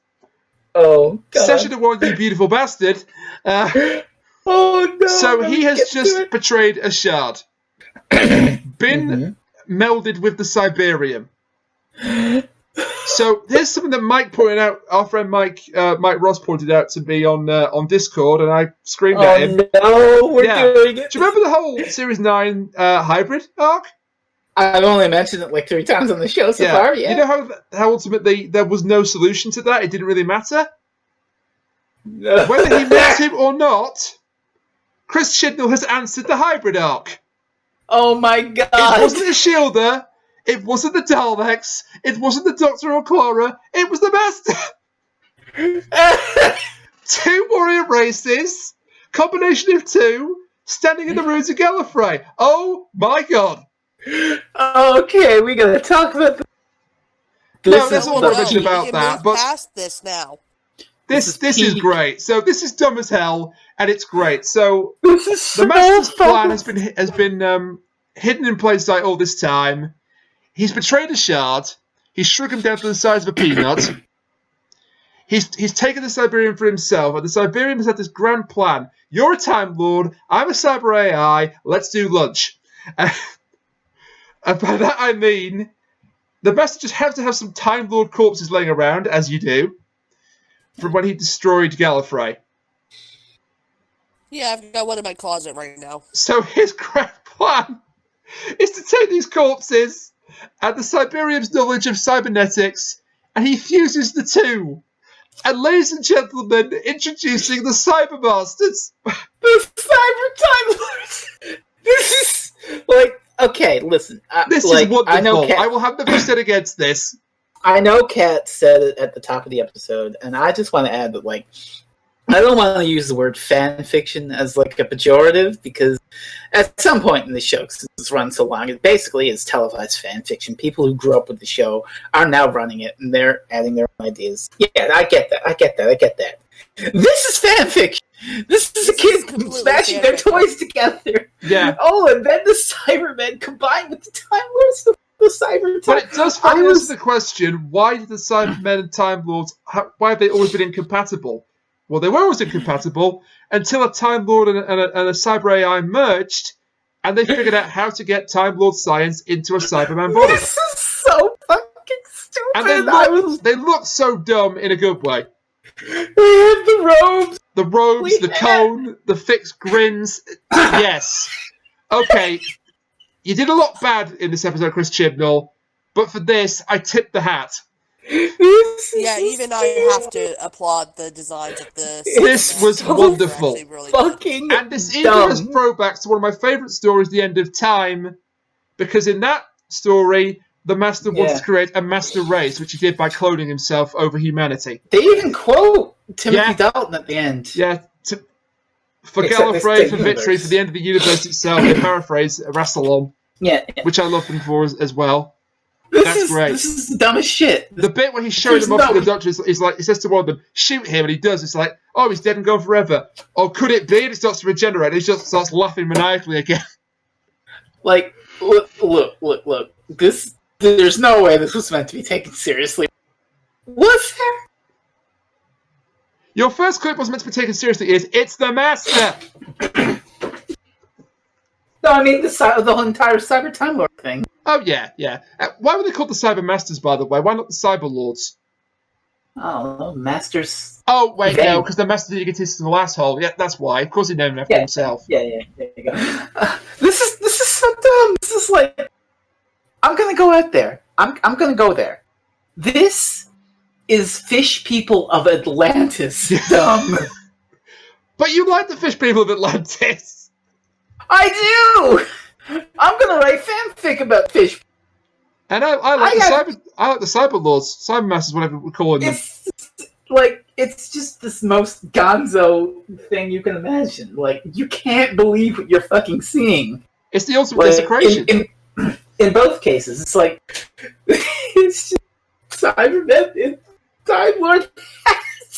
Oh, God. Sacha Dhawan, you beautiful bastard. Oh, no. So he has just betrayed a shard. Been melded with the Cybermen. So here's something that Mike pointed out. Our friend Mike Ross pointed out to me on Discord, and I screamed at him. No, we're doing it. Do you remember the whole Series 9 hybrid arc? I've only mentioned it like 3 times on the show so far. Yeah. You know how ultimately there was no solution to that? It didn't really matter. No. Whether he met him or not, Chris Chibnall has answered the hybrid arc. Oh my God! It wasn't a Shielder. It wasn't the Daleks. It wasn't the Doctor or Clara. It was the Master. 2 warrior races, combination of 2, standing in the ruins of Gallifrey. Oh my God! Okay, we gotta talk about. There's all rubbish about that. But past this now. This is great. So this is dumb as hell, and it's great. So the Master's plan has been hidden in plain sight all this time. He's betrayed a shard. He's shrunk him down to the size of a peanut. He's taken the Cybermen for himself, and the Cybermen has had this grand plan. You're a Time Lord. I'm a Cyber AI. Let's do lunch. And by that I mean, the Master just has to have some Time Lord corpses laying around, as you do, from when he destroyed Gallifrey. Yeah, I've got one in my closet right now. So his grand plan is to take these corpses and the Cyberium's knowledge of cybernetics, and he fuses the two. And ladies and gentlemen, introducing the Cybermasters. The Cyber Time Lords. This is like, okay, listen. This is wonderful. I will have nothing said against this. I know Kat said it at the top of the episode, and I just want to add that, like, I don't want to use the word fan fiction as like a pejorative, because at some point in the show, because it's run so long, it basically is televised fan fiction. People who grew up with the show are now running it, and they're adding their own ideas. Yeah, I get that. This is fan fiction. This is a kid smashing their toys together. Yeah. Oh, and then the Cybermen combined with the Time Lords. The Cyber Time. But it does answer the question: why did the Cybermen and Time Lords? Why have they always been incompatible? Well, they were always incompatible until a Time Lord and a Cyber AI merged, and they figured out how to get Time Lord science into a Cyberman body. This is so fucking stupid. And they look so dumb in a good way. They had the robes. The cone, the fixed grins. Yes. Okay. You did a lot bad in this episode, Chris Chibnall, but for this, I tip the hat. Yeah, even I have to applaud the designs of the. This was wonderful. Really fucking and this even has throwbacks to one of my favourite stories, The End of Time, because in that story, the Master wants to create a Master Race, which he did by cloning himself over humanity. They even quote Timothy Dalton at the end. Yeah, for Gallifrey, for victory, for the end of the universe itself, they paraphrase Rassilon. Yeah. Which I love them for as well. That's great. This is the dumbest shit. The bit where he's showing them off to the Doctor is like, he says to one of them, shoot him, and he does. It's like, oh, he's dead and gone forever. Oh, could it be? And he starts to regenerate, and he just starts laughing maniacally again. Like, look. There's no way this was meant to be taken seriously. Was there? Your first clip was meant to be taken seriously it's the Master! No, I mean the whole entire Cyber Time Lord thing. Oh, yeah. Why were they called the Cyber Masters, by the way? Why not the Cyber Lords? Oh, Masters. Oh, wait, no, because the Master's an egotistical asshole. Yeah, that's why. Of course he named him after himself. Yeah, there you go. This is so dumb. This is like... I'm gonna go out there. I'm gonna go there. This is Fish People of Atlantis. Dumb. But you like the Fish People of Atlantis. I do! I'm gonna write fanfic about fish. And I like the Cyber Lords, Cyber Masters, whatever we're calling them. It's just this most gonzo thing you can imagine. Like, you can't believe what you're fucking seeing. It's the ultimate desecration. In both cases, it's like it's just Cybermen in Time Lord.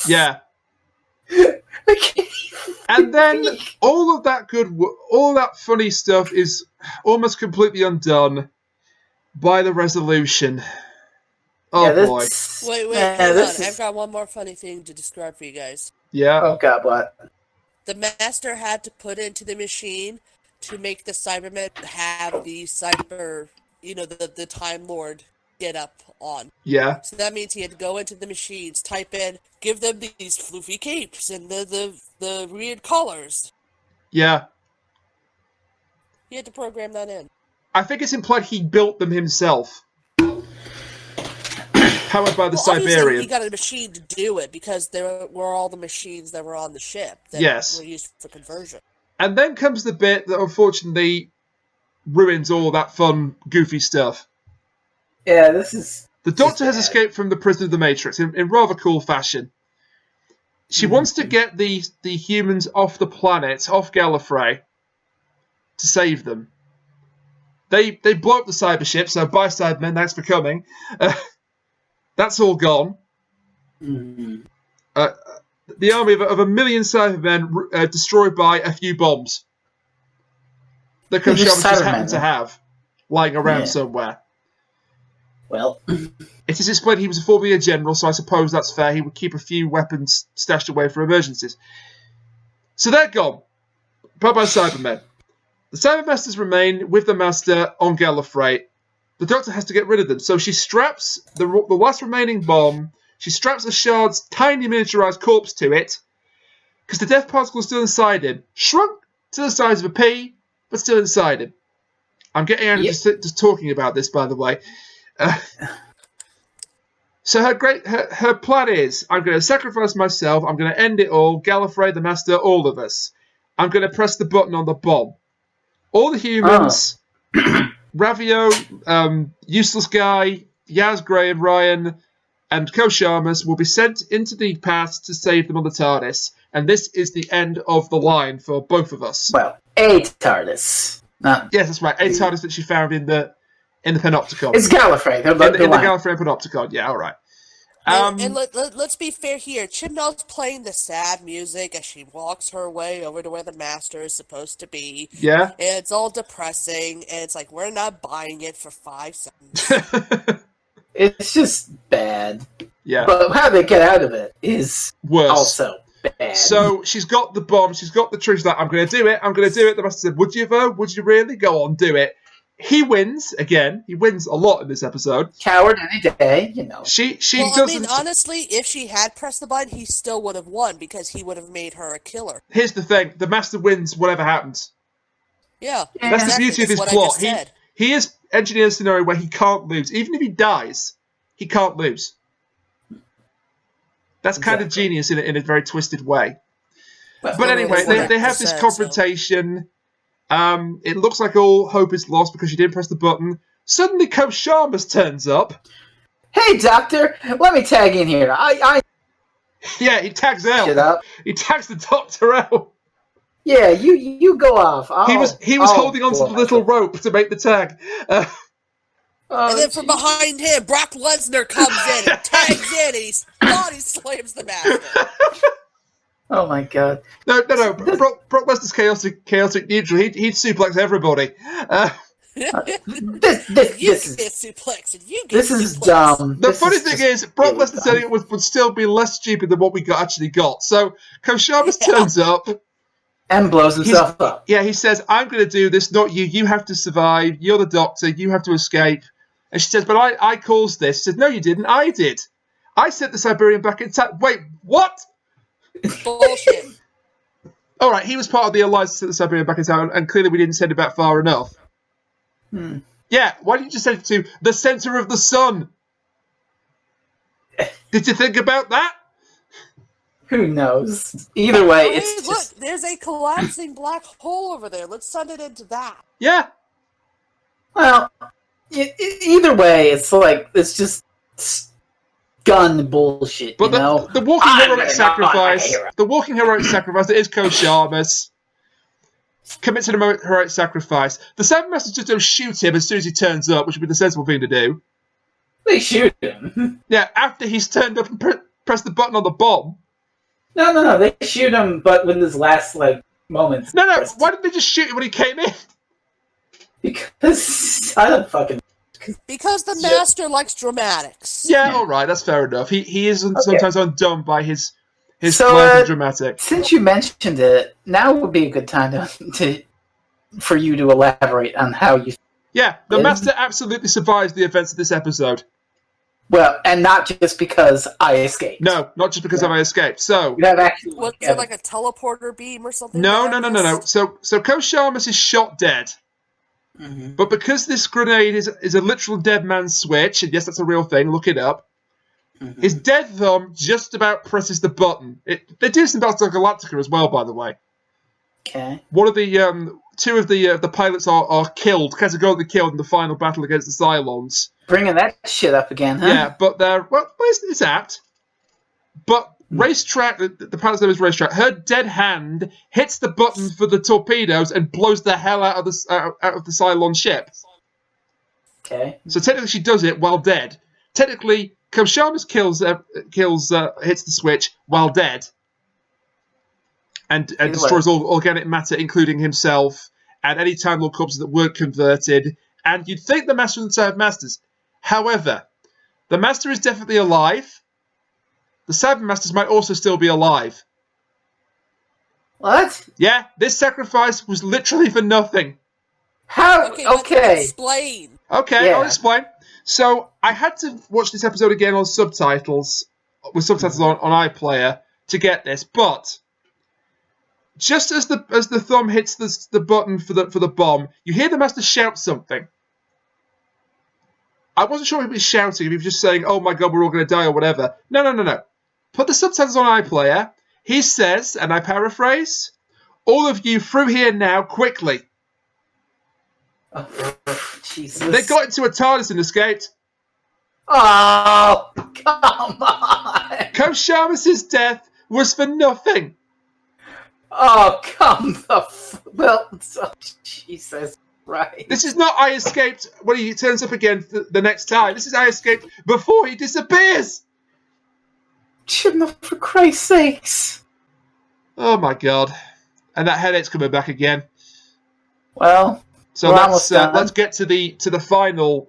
Yeah. And then all of that funny stuff is almost completely undone by the resolution. Oh boy! Wait, hold on. I've got one more funny thing to describe for you guys. Yeah. Oh god, what? The Master had to put into the machine to make the Cybermen have the cyber, the Time Lord get up on. Yeah. So that means he had to go into the machines, type in, give them these floofy capes and the weird collars. Yeah. He had to program that in. I think it's implied he built them himself. Powered by the Siberian. He got a machine to do it because there were all the machines that were on the ship that were used for conversion. And then comes the bit that unfortunately ruins all that fun, goofy stuff. Yeah, this is... The Doctor has escaped from the prison of the Matrix in rather cool fashion. She wants to get the humans off the planet, off Gallifrey, to save them. They blow up the cyber ship, so bye Cybermen, thanks for coming. That's all gone. Mm-hmm. The army of 1 million Cybermen destroyed by a few bombs that Koshamas just happened to have lying around somewhere. Well, it is explained he was a former year general, so I suppose that's fair. He would keep a few weapons stashed away for emergencies. So they're gone. Bye-bye Cybermen. The Cybermasters remain with the Master on Gallifrey. The Doctor has to get rid of them, so she straps the last remaining bomb. She straps the Shard's tiny miniaturized corpse to it, because the death particle is still inside him. Shrunk to the size of a pea, but still inside him. I'm getting angry just talking about this, by the way. So her plan is, I'm going to sacrifice myself, I'm going to end it all, Gallifrey, the Master, all of us. I'm going to press the button on the bomb. All the humans, Ravio, Useless Guy, Yaz, Gray and Ryan, and Koshamas will be sent into the past to save them on the TARDIS. And this is the end of the line for both of us. Well, a TARDIS. Yes, that's right. A TARDIS that she found in the Panopticon. It's Gallifrey. In the Gallifrey Panopticon, yeah, all right. And let's be fair here. Chibnall's playing the sad music as she walks her way over to where the Master is supposed to be. Yeah. And it's all depressing, and it's like, we're not buying it for 5 seconds. It's just bad. Yeah. But how they get out of it is worse. Also bad. So she's got the bomb, she's got the truth that I'm going to do it. The Master said, would you though? Would you really? Go on, do it. He wins again. He wins a lot in this episode. Coward any day, She well, doesn't. I mean, honestly, if she had pressed the button, he still would have won because he would have made her a killer. Here's the thing: the Master wins whatever happens. Yeah, That's the beauty of his plot. he has engineered a scenario where he can't lose. Even if he dies, he can't lose. That's kind of genius in a very twisted way. But anyway, they have this confrontation. It looks like all hope is lost because you didn't press the button. Suddenly, Coach Sharmas turns up. Hey, Doctor, let me tag in here. Yeah, he tags out. Shut up. He tags the Doctor out. Yeah, you go off. He was holding onto the little rope to make the tag. And then from behind him, Brock Lesnar comes in and tags in, and he slams the master. Oh my god. No. Brock Lesnar's chaotic neutral. He'd suplex everybody. This is dumb. The funny thing is, Brock Lesnar said it would still be less stupid than what we actually got. So, Koshamas turns up. And blows himself up. Yeah, he says, I'm going to do this, not you. You have to survive. You're the Doctor. You have to escape. And she says, but I caused this. She says, no, you didn't. I did. I sent the Cyberian back in time. Wait, what? Bullshit. All right, he was part of the alliance to send the Cyberian back in time, and clearly we didn't send it back far enough. Yeah, why didn't you send it to the center of the sun? Did you think about that? Who knows? Either way, it's look, just... there's a collapsing black hole over there. Let's send it into that. Yeah. Well, either way, it's like, it's just gun bullshit, but you know? The walking heroic sacrifice, that is Koshamas, commits an heroic sacrifice. The Cybermen just don't shoot him as soon as he turns up, which would be the sensible thing to do. They shoot him. Yeah, after he's turned up and pressed the button on the bomb. No. They shoot him, but with his last, moments. No. Why didn't they just shoot him when he came in? Because I don't fucking... Because the Master likes dramatics. Yeah, all right, that's fair enough. He is sometimes undone by his flair for dramatic. Since you mentioned it, now would be a good time for you to elaborate on how you... Yeah, the Master absolutely survives the events of this episode. Well, and not just because I escaped. No, not just because I escaped. So, you have actually... What's it, like a teleporter beam or something? No. So Koshamas is shot dead. Mm-hmm. But because this grenade is a literal dead man's switch, and yes, that's a real thing, look it up, his dead thumb just about presses the button. They do this in Battlestar Galactica as well, by the way. Okay. One of the... two of the pilots are killed, categorically killed in the final battle against the Cylons. Bringing that shit up again, huh? Yeah, but they're... Well, it's apt. But Racetrack, the pilot's name is Racetrack, her dead hand hits the button for the torpedoes and blows the hell out of the Cylon ship. Okay. So technically she does it while dead. Technically, Koshamas hits the switch while dead. And destroys all organic matter, including himself, and any Time Lord corpses that weren't converted. And you'd think the Master would have Masters. However, the Master is definitely alive. The Cyber Masters might also still be alive. What? Yeah, this sacrifice was literally for nothing. How? Okay. Explain. Okay, yeah. I'll explain. So, I had to watch this episode again on subtitles, with subtitles on iPlayer, to get this, but... Just as the thumb hits the button for the bomb, you hear the Master shout something. I wasn't sure if he was shouting, if he was just saying, oh my god, we're all going to die or whatever. No. Put the subtitles on iPlayer. He says, and I paraphrase, all of you through here now, quickly. Oh, Jesus. They got into a TARDIS and escaped. Oh, come on. Koshamas' death was for nothing. Oh, well, oh, Jesus Christ. This is not I escaped when he turns up again the next time. This is I escaped before he disappears. Chibnall, for Christ's sakes. Oh my god. And that headache's coming back again. Well, so let's get to the final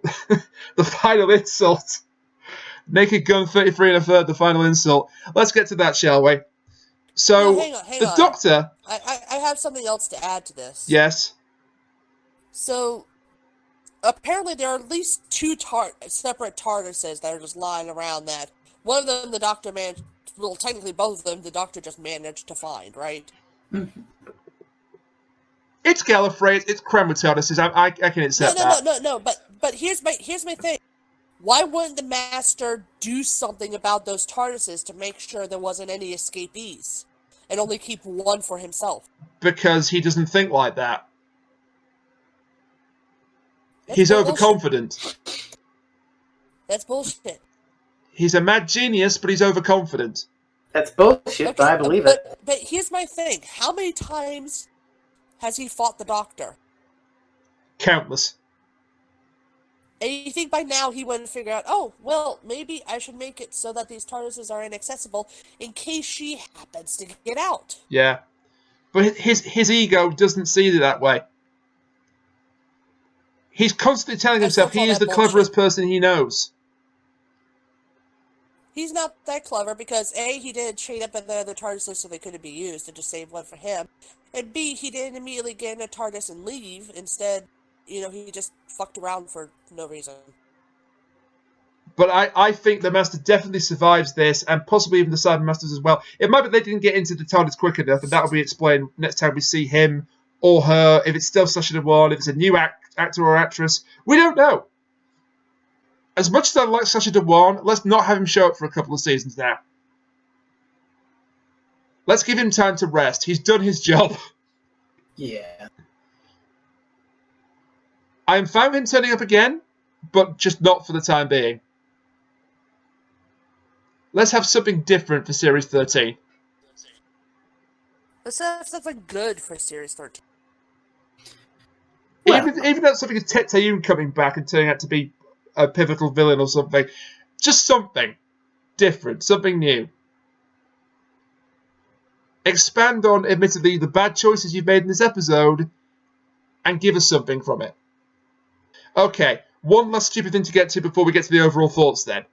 the final insult. Naked Gun 33 and a third, the final insult. Let's get to that, shall we? So, hang on. Doctor... I have something else to add to this. Yes? So, apparently there are at least two separate TARDISes that are just lying around that. One of them the Doctor managed... Well, technically both of them the Doctor just managed to find, right? It's Gallifrey, it's Kremlin TARDISes. I can accept that. No. But here's my thing. Why wouldn't the Master do something about those TARDISes to make sure there wasn't any escapees, and only keep one for himself? Because he doesn't think like that. He's overconfident. That's bullshit. He's a mad genius, but he's overconfident. That's bullshit, but I believe it. But here's my thing. How many times has he fought the Doctor? Countless. And you think by now he wouldn't figure out, oh, well, maybe I should make it so that these TARDISes are inaccessible in case she happens to get out. Yeah. But his ego doesn't see it that way. He's constantly telling himself he is the cleverest person he knows. He's not that clever because A, he didn't chain up the other TARDISes so they couldn't be used and just save one for him. And B, he didn't immediately get in a TARDIS and leave. Instead, he just fucked around for no reason. But I think the Master definitely survives this, and possibly even the Cybermasters as well. It might be they didn't get into the TARDIS quick enough, and that'll be explained next time we see him or her, if it's still Sacha Dhawan, if it's a new actor or actress. We don't know. As much as I like Sacha Dhawan, let's not have him show up for a couple of seasons now. Let's give him time to rest. He's done his job. Yeah. I'm fine with him turning up again, but just not for the time being. Let's have something different for Series 13. Let's have something good for Series 13. Well, even though something as Tayun coming back and turning out to be a pivotal villain or something. Just something different, something new. Expand on, admittedly, the bad choices you've made in this episode and give us something from it. Okay, one last stupid thing to get to before we get to the overall thoughts then.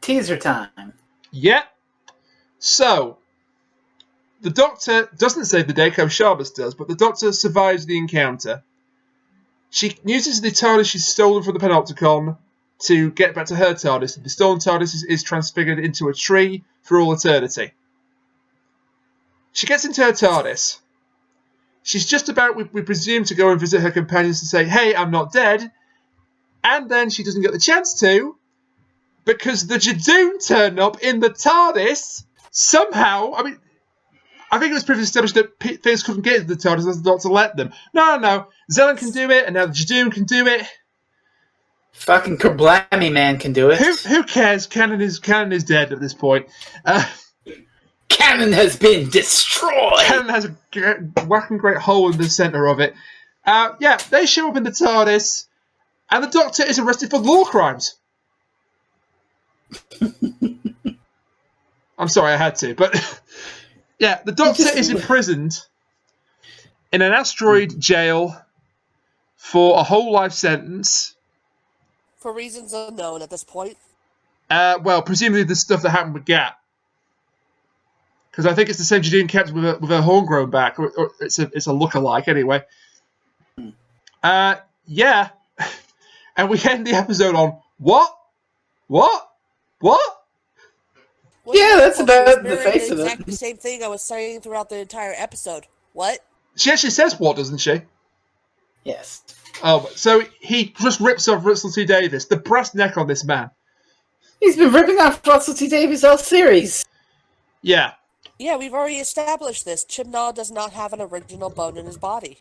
Teaser time. Yeah. So, the Doctor doesn't save the day, Ko Sharmas does, but the Doctor survives the encounter. She uses the TARDIS she's stolen from the Panopticon to get back to her TARDIS. The stolen TARDIS is transfigured into a tree for all eternity. She gets into her TARDIS. She's just about, we presume, to go and visit her companions and say, hey, I'm not dead. And then she doesn't get the chance to, because the Jadoon turn up in the TARDIS somehow. I think it was previously established that things couldn't get into the TARDIS unless the Doctor let them. No. Zelen can do it, and now the Jadoon can do it. Fucking Kerblammy Man can do it. Who cares? Canon is dead at this point. Canon has been destroyed! Canon has a whacking great hole in the centre of it. They show up in the TARDIS, and the Doctor is arrested for war crimes. I'm sorry, I had to, but... Yeah, the Doctor is imprisoned in an asteroid jail for a whole life sentence. For reasons unknown at this point. Presumably the stuff that happened with Gat. Because I think it's the same Jadoon kept with her horn grown back, or it's a look-alike anyway. Yeah. And we end the episode on, what? What? What? Well, yeah, that's about the face of it. Exactly the same thing I was saying throughout the entire episode. What? She actually says what, doesn't she? Yes. Oh, so he just rips off Russell T Davies. The brass neck on this man. He's been ripping off Russell T Davies all series. Yeah. Yeah, we've already established this. Chibnall does not have an original bone in his body.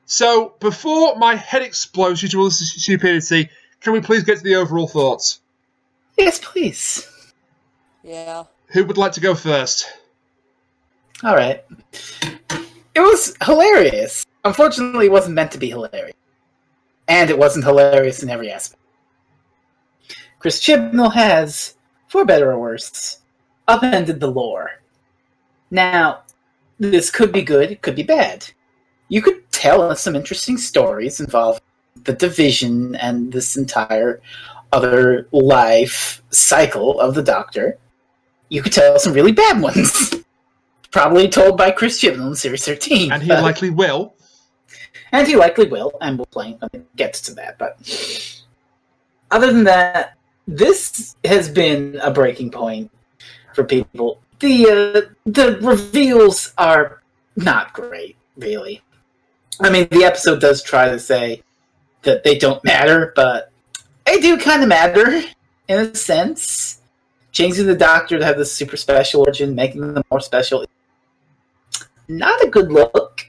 So, before my head explodes due to all this stupidity, can we please get to the overall thoughts? Yes, please. Yeah. Who would like to go first? All right. It was hilarious. Unfortunately, it wasn't meant to be hilarious. And it wasn't hilarious in every aspect. Chris Chibnall has, for better or worse, upended the lore. Now, this could be good, it could be bad. You could tell us some interesting stories involving the Division and this entire other life cycle of the Doctor. You could tell some really bad ones. Probably told by Chris Chibnall in Series 13. And he likely will. And he likely will, and we'll play when it gets to that. But other than that, this has been a breaking point for people. The reveals are not great, really. I mean, the episode does try to say that they don't matter, but they do kind of matter, in a sense. Changing the Doctor to have this super special origin, making them more special, not a good look.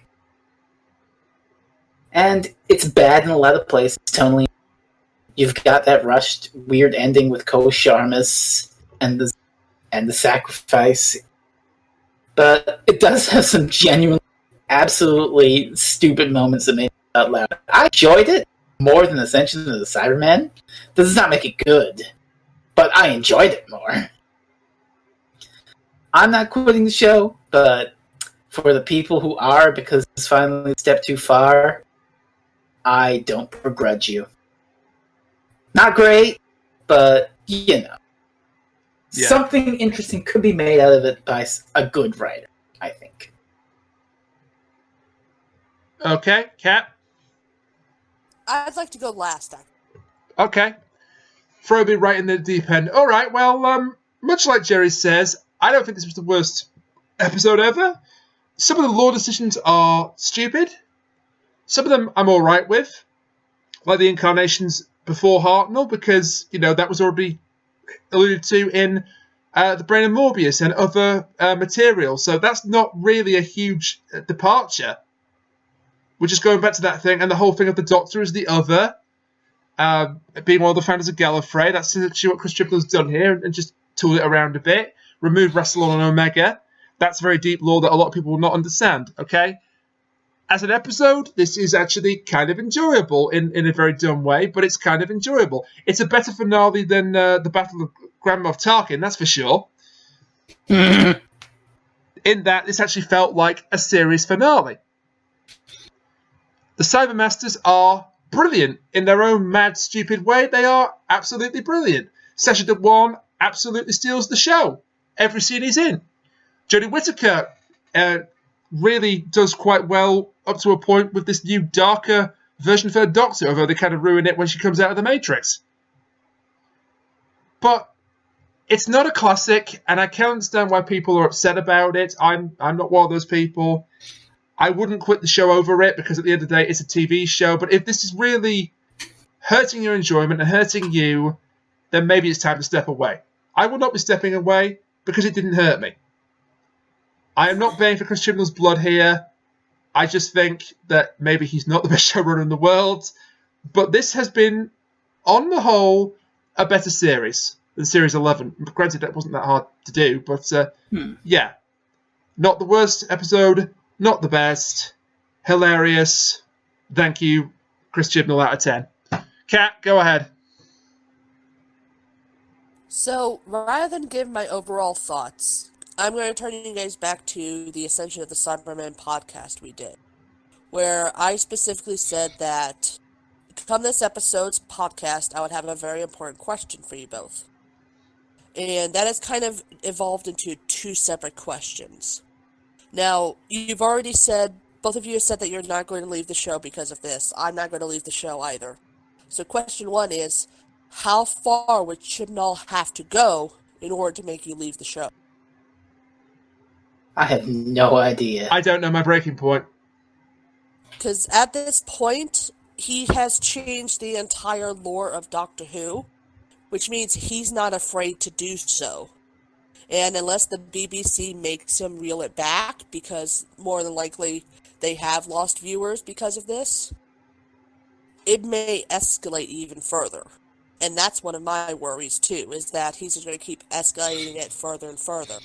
And it's bad in a lot of places, tonally. You've got that rushed, weird ending with Ko Sharmas and the sacrifice. But it does have some genuine, absolutely stupid moments that made it out loud. I enjoyed it more than Ascension of the Cybermen. This does not make it good, but I enjoyed it more. I'm not quitting the show, but for the people who are, because it's finally a step too far, I don't begrudge you. Not great, but, you know. Yeah. Something interesting could be made out of it by a good writer, I think. Okay, Kat? I'd like to go last. Okay. Throw me right in the deep end. All right, well, much like Jerry says, I don't think this was the worst episode ever. Some of the lore decisions are stupid. Some of them I'm all right with, like the incarnations before Hartnell, because, you know, that was already alluded to in The Brain of Morbius and other material. So that's not really a huge departure. We're just going back to that thing, and the whole thing of the Doctor is the other, being one of the founders of Gallifrey. That's essentially what Chris Chibnall's done here, and just tool it around a bit. Remove Rassilon and Omega. That's very deep lore that a lot of people will not understand, okay? As an episode, this is actually kind of enjoyable in a very dumb way, but it's kind of enjoyable. It's a better finale than the Battle of Grand Moff Tarkin, that's for sure. In that, this actually felt like a series finale. The Cybermasters are brilliant in their own mad, stupid way. They are absolutely brilliant. Sacha Dhawan absolutely steals the show. Every scene he's in. Jodie Whittaker really does quite well up to a point with this new darker version of her Doctor, although they kind of ruin it when she comes out of the Matrix. But it's not a classic, and I can understand why people are upset about it. I'm not one of those people. I wouldn't quit the show over it, because at the end of the day, it's a TV show. But if this is really hurting your enjoyment and hurting you, then maybe it's time to step away. I will not be stepping away because it didn't hurt me. I am not baying for Chris Chibnall's blood here. I just think that maybe he's not the best showrunner in the world. But this has been, on the whole, a better series than Series 11. Granted, that wasn't that hard to do, but yeah. Not the worst episode, not the best. Hilarious. Thank you, Chris Chibnall, out of 10. Kat, go ahead. So, rather than give my overall thoughts, I'm going to turn you guys back to the Ascension of the Cybermen podcast we did, where I specifically said that come this episode's podcast, I would have a very important question for you both. And that has kind of evolved into two separate questions. Now, you've already said, both of you have said that you're not going to leave the show because of this. I'm not going to leave the show either. So question one is, how far would Chibnall have to go in order to make you leave the show? I have no idea. I don't know my breaking point. Because at this point, he has changed the entire lore of Doctor Who, which means he's not afraid to do so. And unless the BBC makes him reel it back, because more than likely they have lost viewers because of this, it may escalate even further. And that's one of my worries too, is that he's just going to keep escalating it further and further.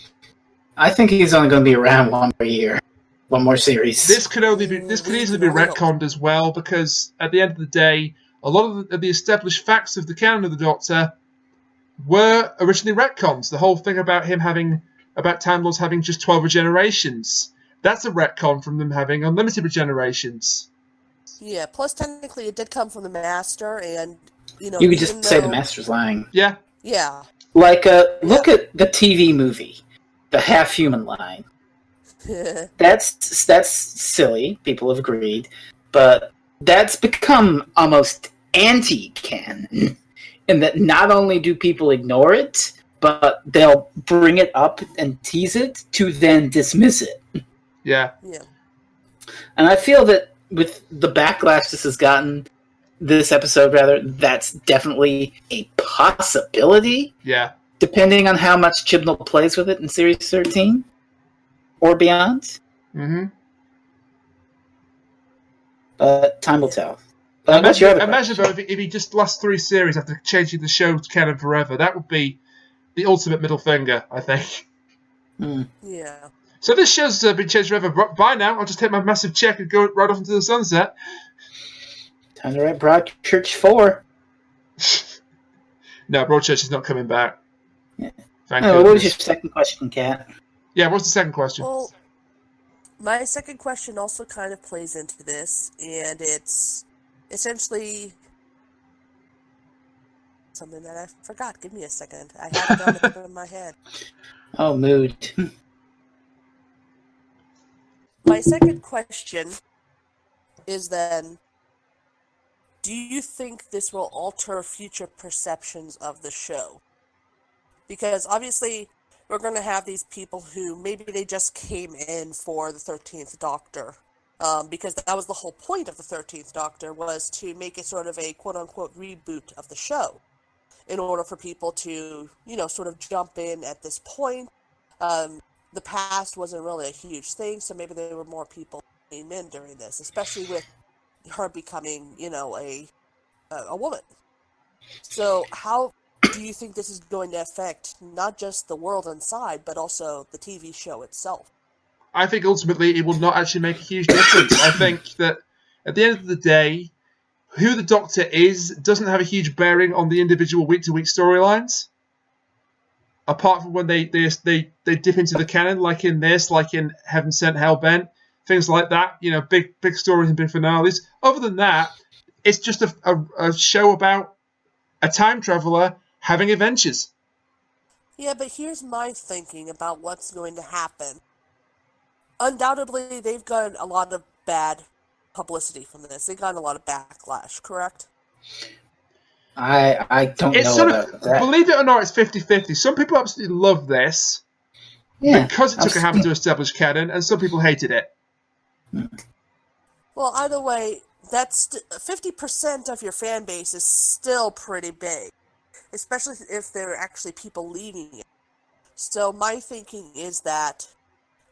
I think he's only going to be around one more year. One more series. This could easily be retconned as well, because at the end of the day, a lot of the established facts of the canon of the Doctor were originally retcons. The whole thing about Time Lords having just 12 regenerations, that's a retcon from them having unlimited regenerations. Yeah, plus technically it did come from the Master, and you know, you could just say the Master's lying. Yeah. Yeah. Like, look at the TV movie, the half-human line. That's silly. People have agreed, but that's become almost anti-canon, in that not only do people ignore it, but they'll bring it up and tease it to then dismiss it. Yeah. Yeah. And I feel that with the backlash this episode, that's definitely a possibility. Yeah. Depending on how much Chibnall plays with it in Series 13 or beyond. Mm-hmm. But time will tell. What's your other imagine though, if he just last 3 series after changing the show to canon forever, that would be the ultimate middle finger, I think. Yeah. So this show's been changed forever. Bye now. I'll just take my massive check and go right off into the sunset. Time to write Broadchurch 4. No, Broadchurch is not coming back. Yeah. What was your second question, Kat? Yeah, what's the second question? Well, my second question also kind of plays into this, and it's essentially something that I forgot. Give me a second. I had it on the tip of my head. Oh, mood. My second question is then, do you think this will alter future perceptions of the show? Because obviously, we're going to have these people who maybe they just came in for the 13th Doctor. Because that was the whole point of the 13th Doctor, was to make it sort of a quote-unquote reboot of the show. In order for people to, sort of jump in at this point. The past wasn't really a huge thing, so maybe there were more people who came in during this, especially with her becoming, a woman. So how do you think this is going to affect not just the world inside, but also the TV show itself? I think ultimately it will not actually make a huge difference. I think that at the end of the day, who the Doctor is doesn't have a huge bearing on the individual week-to-week storylines. Apart from when they dip into the canon, like in this, like in Heaven Sent, Hell Bent, things like that. Big stories and big finales. Other than that, it's just a show about a time traveler having adventures. Yeah, but here's my thinking about what's going to happen. Undoubtedly, they've gotten a lot of bad publicity from this. They've gotten a lot of backlash, correct? I don't know about that. Believe it or not, it's 50-50. Some people absolutely love this because it took a hammer to establish canon, and some people hated it. Well, either way, that's 50% of your fan base is still pretty big, especially if there are actually people leaving it. So my thinking is that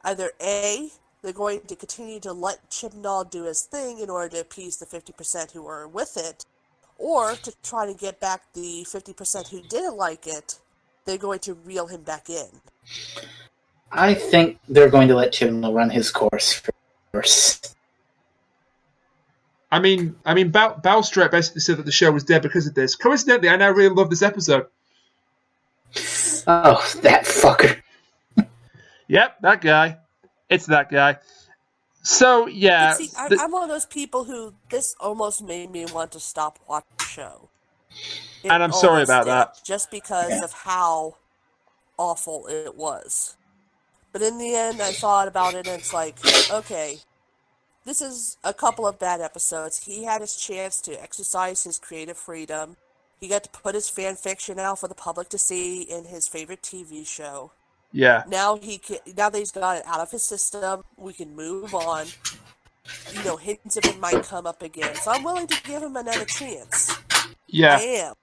either A, they're going to continue to let Chibnall do his thing in order to appease the 50% who are with it, or to try to get back the 50% who didn't like it, they're going to reel him back in. I think they're going to let Chibnall run his course first. I mean, Balstret basically said that the show was dead because of this. Coincidentally, I now really love this episode. Oh, that fucker. Yep, that guy. It's that guy. So, yeah. See, I'm one of those people who this almost made me want to stop watching the show. And I'm sorry about that. Just because of how awful it was. But in the end, I thought about it and it's like, okay, this is a couple of bad episodes. He had his chance to exercise his creative freedom. He got to put his fan fiction out for the public to see in his favorite TV show. Yeah. Now that he's got it out of his system, we can move on. Hints of it might come up again. So I'm willing to give him another chance. Yeah. I am.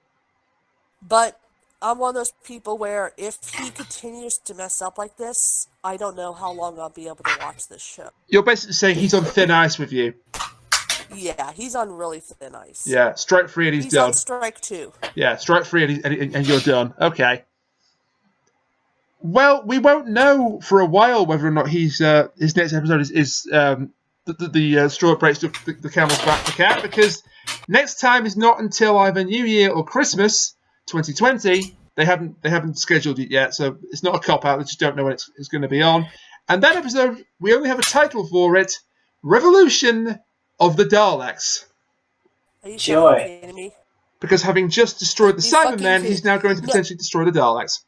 But I'm one of those people where if he continues to mess up like this, I don't know how long I'll be able to watch this show. You're basically saying he's on thin ice with you. Yeah, he's on really thin ice. Yeah, strike free and he's done. He's on strike 2. Yeah, strike free and you're done. Okay. Well, we won't know for a while whether or not his next episode is the straw that breaks the camel's back for Kat, because next time is not until either New Year or Christmas 2020. They haven't scheduled it yet, so it's not a cop-out. They just don't know when it's going to be on. And that episode, we only have a title for it, Revolution of the Daleks. Are you kidding me? Because having just destroyed the Cybermen, he's now going to potentially destroy the Daleks.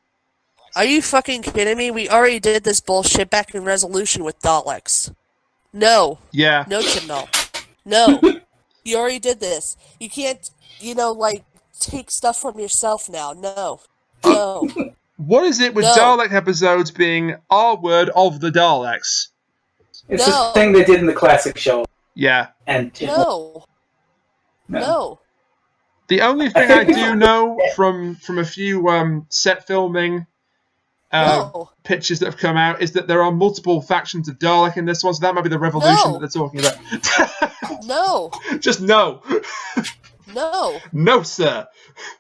Are you fucking kidding me? We already did this bullshit back in Resolution with Daleks. No. Yeah. No, Chibnall. No. You already did this. You can't, take stuff from yourself now. No. No. What is it with Dalek episodes being our word of the Daleks? It's the thing they did in the classic show. Yeah. And No. The only thing I do know from a few set filming pictures that have come out is that there are multiple factions of Dalek in this one, so that might be the revolution that they're talking about. No. Just no. No. No, sir.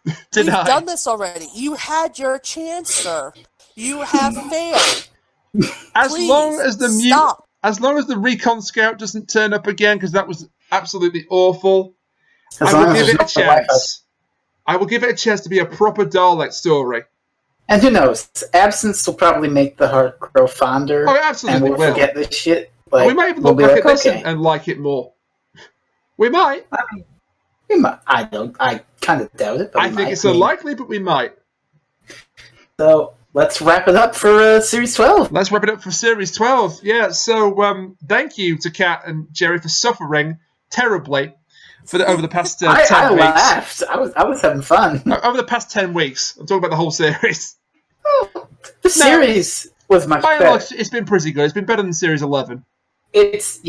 We've done this already. You had your chance, sir. You have failed. As long as the recon scout doesn't turn up again, because that was absolutely awful, I will give it a chance. I will give it a chance to be a proper Dalek story. And who knows? Absence will probably make the heart grow fonder. Oh, it absolutely and we'll will. Forget this shit. Like, we might even look back at this and like it more. We might. We might. I kind of doubt it. But I think it's unlikely, but we might. So let's wrap it up for Series 12. Let's wrap it up for Series 12. Yeah. So thank you to Kat and Jerry for suffering terribly over the past 10 weeks. I laughed. I was having fun. Over the past 10 weeks. I'm talking about the whole series. Oh, the series was much better. Large, it's been pretty good. It's been better than Series 11. It's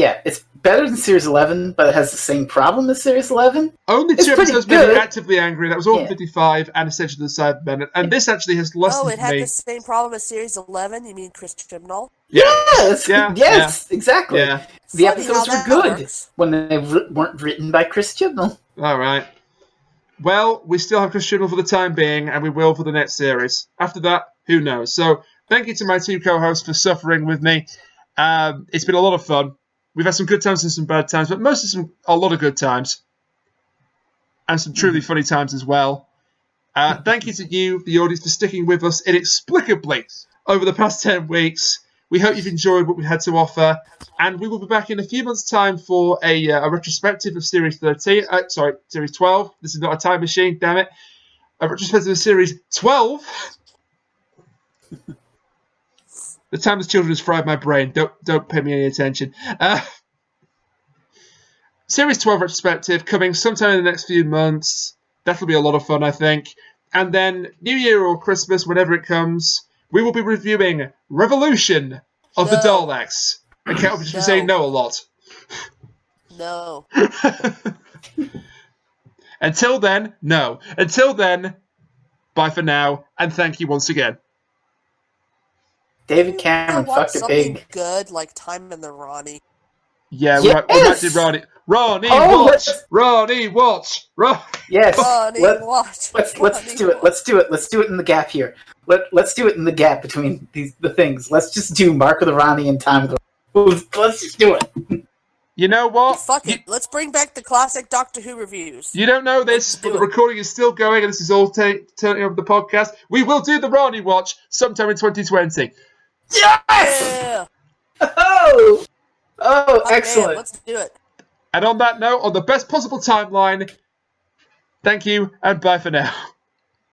better than Series 11, but it has the same problem as Series 11. Only two episodes made me actively angry. That was Order 55 and Essentially the Cybermen. And this actually has lessened me. Oh, it had the same problem as Series 11? You mean Chris Chibnall? Yes! Yes, exactly. Yeah. The episodes were good when they weren't written by Chris Chibnall. All right. Well, we still have Chris Chibnall for the time being, and we will for the next series. After that, who knows? So, thank you to my two co-hosts for suffering with me. It's been a lot of fun. We've had some good times and some bad times, but mostly a lot of good times. And some truly funny times as well. Thank you to you, the audience, for sticking with us inexplicably over the past 10 weeks. We hope you've enjoyed what we had to offer. And we will be back in a few months' time for a retrospective of Series 13. Series 12. This is not a time machine, damn it. A retrospective of Series 12. The time as children has fried my brain. Don't pay me any attention. Series 12 retrospective coming sometime in the next few months. That'll be a lot of fun, I think. And then New Year or Christmas, whenever it comes, we will be reviewing Revolution of the Daleks. I can't just be saying no a lot. No. Until then, no. Until then, bye for now, and thank you once again. David Cameron fucked a pig. Good, like Time and the Ronnie. Yeah, we might do Ronnie. Ronnie, watch! Ronnie, watch! Yes. Ronnie, watch! Let's do it. Let's do it. Let's do it in the gap here. Let's do it in the gap between the things. Let's just do Mark of the Ronnie and Time of the Ronnie. Let's just do it. You know what? Fuck it. Let's bring back the classic Doctor Who reviews. You don't know this, but the recording is still going, and this is all turning over the podcast. We will do the Ronnie watch sometime in 2020. Yes! Yeah! Oh, excellent. Man, let's do it. And on that note, on the best possible timeline, thank you, and bye for now.